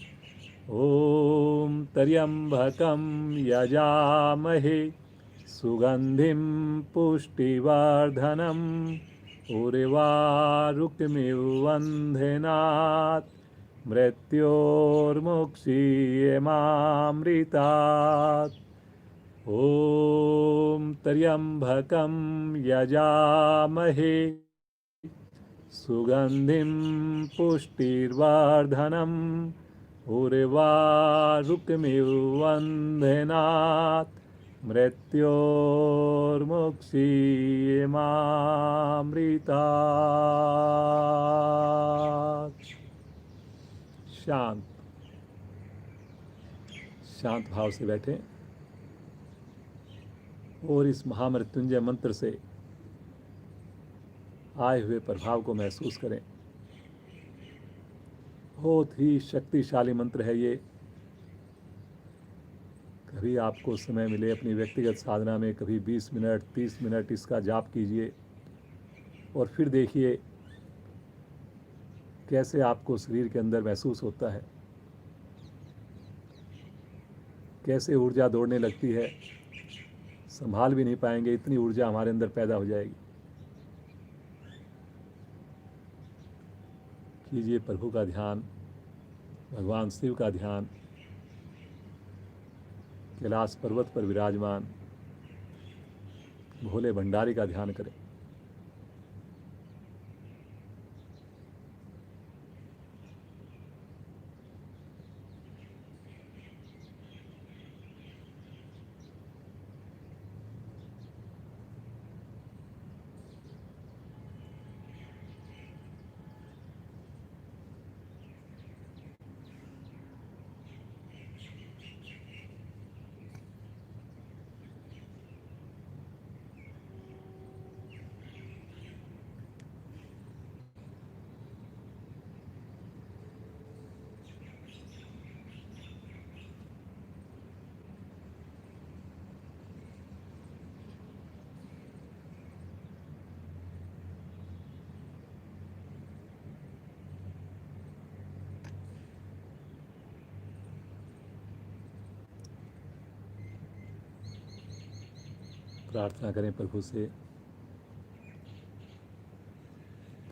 ॐ त्र्यम्बकं यजामहे सुगन्धिं पुष्टिवर्धनम् उर्वारुकमिव वन्देनात् मृत्योर्मुक्षीयमामृतात्। ॐ त्र्यम्बकं यजामहे सुगन्धिं पुष्टिवर्धनम् उर्वारुकमिव वन्देनात् मृत्योर्मुक्षीयमामृतात्। शांत शांत भाव से बैठें और इस महामृत्युंजय मंत्र से आए हुए प्रभाव को महसूस करें। बहुत ही शक्तिशाली मंत्र है ये। कभी आपको समय मिले अपनी व्यक्तिगत साधना में, कभी 20 मिनट 30 मिनट इसका जाप कीजिए और फिर देखिए कैसे आपको शरीर के अंदर महसूस होता है, कैसे ऊर्जा दौड़ने लगती है। संभाल भी नहीं पाएंगे, इतनी ऊर्जा हमारे अंदर पैदा हो जाएगी। कीजिए प्रभु का ध्यान, भगवान शिव का ध्यान, कैलाश पर्वत पर विराजमान भोले भंडारी का ध्यान करें। प्रार्थना करें प्रभु से।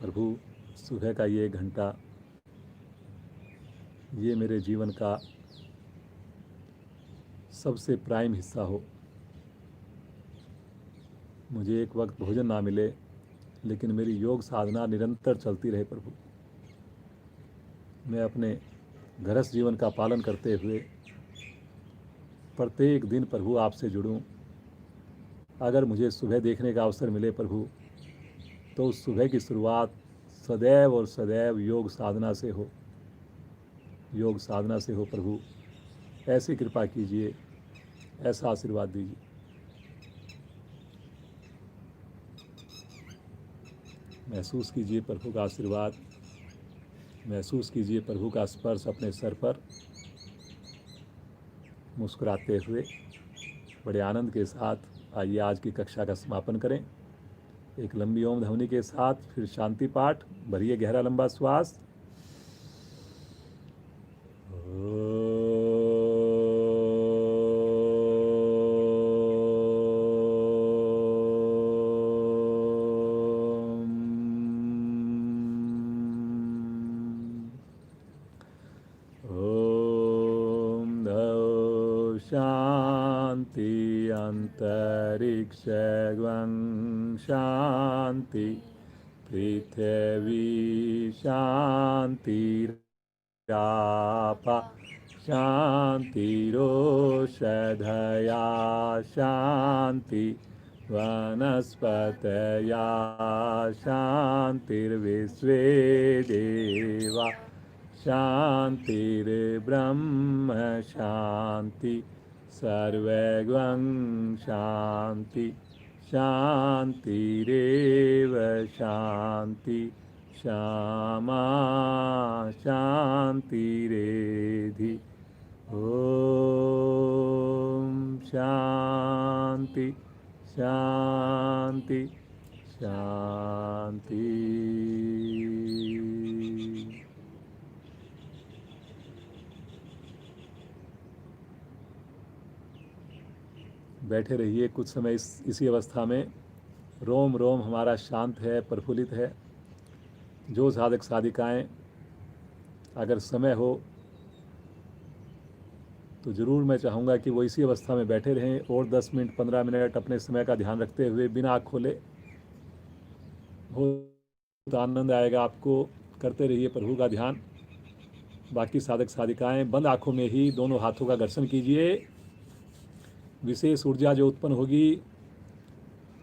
प्रभु, सुबह का ये घंटा ये मेरे जीवन का सबसे प्राइम हिस्सा हो। मुझे एक वक्त भोजन ना मिले, लेकिन मेरी योग साधना निरंतर चलती रहे प्रभु। मैं अपने गृहस्थ जीवन का पालन करते हुए प्रत्येक दिन प्रभु आपसे जुड़ूं। अगर मुझे सुबह देखने का अवसर मिले प्रभु, तो उस सुबह की शुरुआत सदैव और सदैव योग साधना से हो, योग साधना से हो प्रभु। ऐसी कृपा कीजिए, ऐसा आशीर्वाद दीजिए। महसूस कीजिए प्रभु का आशीर्वाद, महसूस कीजिए प्रभु का स्पर्श अपने सर पर। मुस्कुराते हुए बड़े आनंद के साथ आइए आज की कक्षा का समापन करें। एक लंबी ओम ध्वनि के साथ फिर शांति पाठ। भरिए गहरा लंबा श्वास। अंतरिक्षगं शांति पृथिवी शांतिराप शांतिरोषधया शांति वनस्पतया शांतिर्विश्वे देवा शांतिर्ब्रह्म शांति सर्वगं शांति शांतिरेव शांति क्षमा शांतिरेधि ओम शांति शांति शांति। बैठे रहिए कुछ समय इसी अवस्था में। रोम रोम हमारा शांत है, प्रफुल्लित है। जो साधक साधिकाएं अगर समय हो तो ज़रूर मैं चाहूँगा कि वो इसी अवस्था में बैठे रहें और 10 मिनट 15 मिनट अपने समय का ध्यान रखते हुए बिना आँख खोले। बहुत आनंद आएगा आपको। करते रहिए प्रभु का ध्यान। बाकी साधक साधिकाएं बंद आँखों में ही दोनों हाथों का घर्षण कीजिए। विशेष ऊर्जा जो उत्पन्न होगी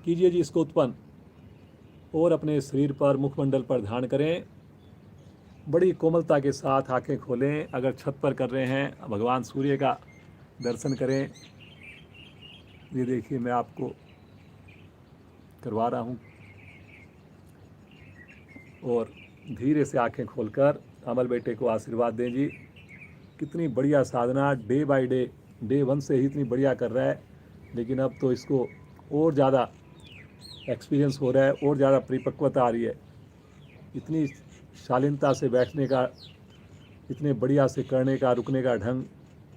कीजिए जी इसको उत्पन्न, और अपने शरीर पर मुखमंडल पर ध्यान करें। बड़ी कोमलता के साथ आंखें खोलें। अगर छत पर कर रहे हैं भगवान सूर्य का दर्शन करें। ये देखिए मैं आपको करवा रहा हूँ। और धीरे से आंखें खोलकर अमल बेटे को आशीर्वाद दें जी। कितनी बढ़िया साधना, डे बाय डे, डे 1 से ही इतनी बढ़िया कर रहा है, लेकिन अब तो इसको और ज़्यादा एक्सपीरियंस हो रहा है और ज़्यादा परिपक्वता आ रही है। इतनी शालीनता से बैठने का, इतने बढ़िया से करने का, रुकने का ढंग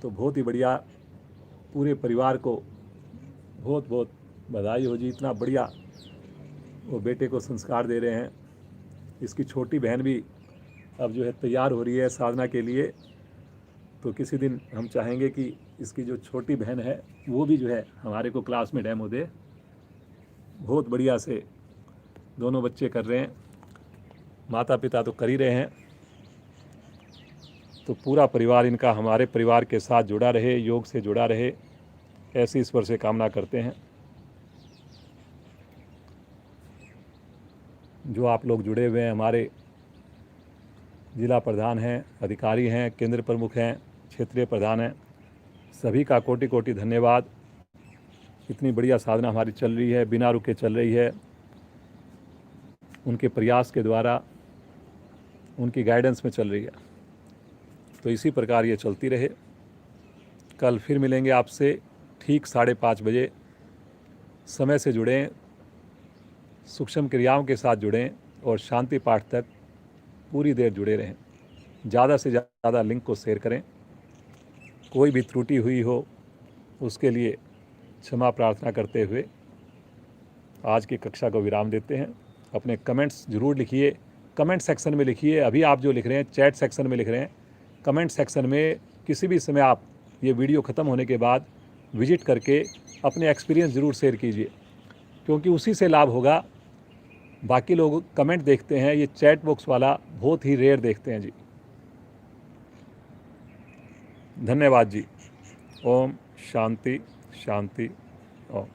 तो बहुत ही बढ़िया। पूरे परिवार को बहुत बहुत बधाई हो जी। इतना बढ़िया वो बेटे को संस्कार दे रहे हैं। इसकी छोटी बहन भी अब जो है तैयार हो रही है साधना के लिए। तो किसी दिन हम चाहेंगे कि इसकी जो छोटी बहन है वो भी जो है हमारे को क्लास में डेमो दे। बहुत बढ़िया से दोनों बच्चे कर रहे हैं। माता पिता तो कर ही रहे हैं, तो पूरा परिवार इनका हमारे परिवार के साथ जुड़ा रहे, योग से जुड़ा रहे, ऐसी ईश्वर से कामना करते हैं। जो आप लोग जुड़े हुए हैं, हमारे जिला प्रधान हैं, अधिकारी हैं, केंद्र प्रमुख हैं, क्षेत्रीय प्रधान हैं, सभी का कोटि कोटि धन्यवाद। इतनी बढ़िया साधना हमारी चल रही है, बिना रुके चल रही है। उनके प्रयास के द्वारा, उनकी गाइडेंस में चल रही है। तो इसी प्रकार ये चलती रहे। कल फिर मिलेंगे आपसे ठीक 5:30 बजे। समय से जुड़ें, सूक्ष्म क्रियाओं के साथ जुड़ें और शांति पाठ तक पूरी देर जुड़े रहें। ज़्यादा से ज़्यादा लिंक को शेयर करें। कोई भी त्रुटि हुई हो उसके लिए क्षमा प्रार्थना करते हुए आज की कक्षा को विराम देते हैं। अपने कमेंट्स ज़रूर लिखिए, कमेंट सेक्शन में लिखिए। अभी आप जो लिख रहे हैं चैट सेक्शन में लिख रहे हैं, कमेंट सेक्शन में किसी भी समय आप ये वीडियो ख़त्म होने के बाद विजिट करके अपने एक्सपीरियंस ज़रूर शेयर कीजिए, क्योंकि उसी से लाभ होगा। बाकी लोग कमेंट देखते हैं, ये चैट बॉक्स वाला बहुत ही रेयर देखते हैं जी। धन्यवाद जी। ओम शांति शांति ओम।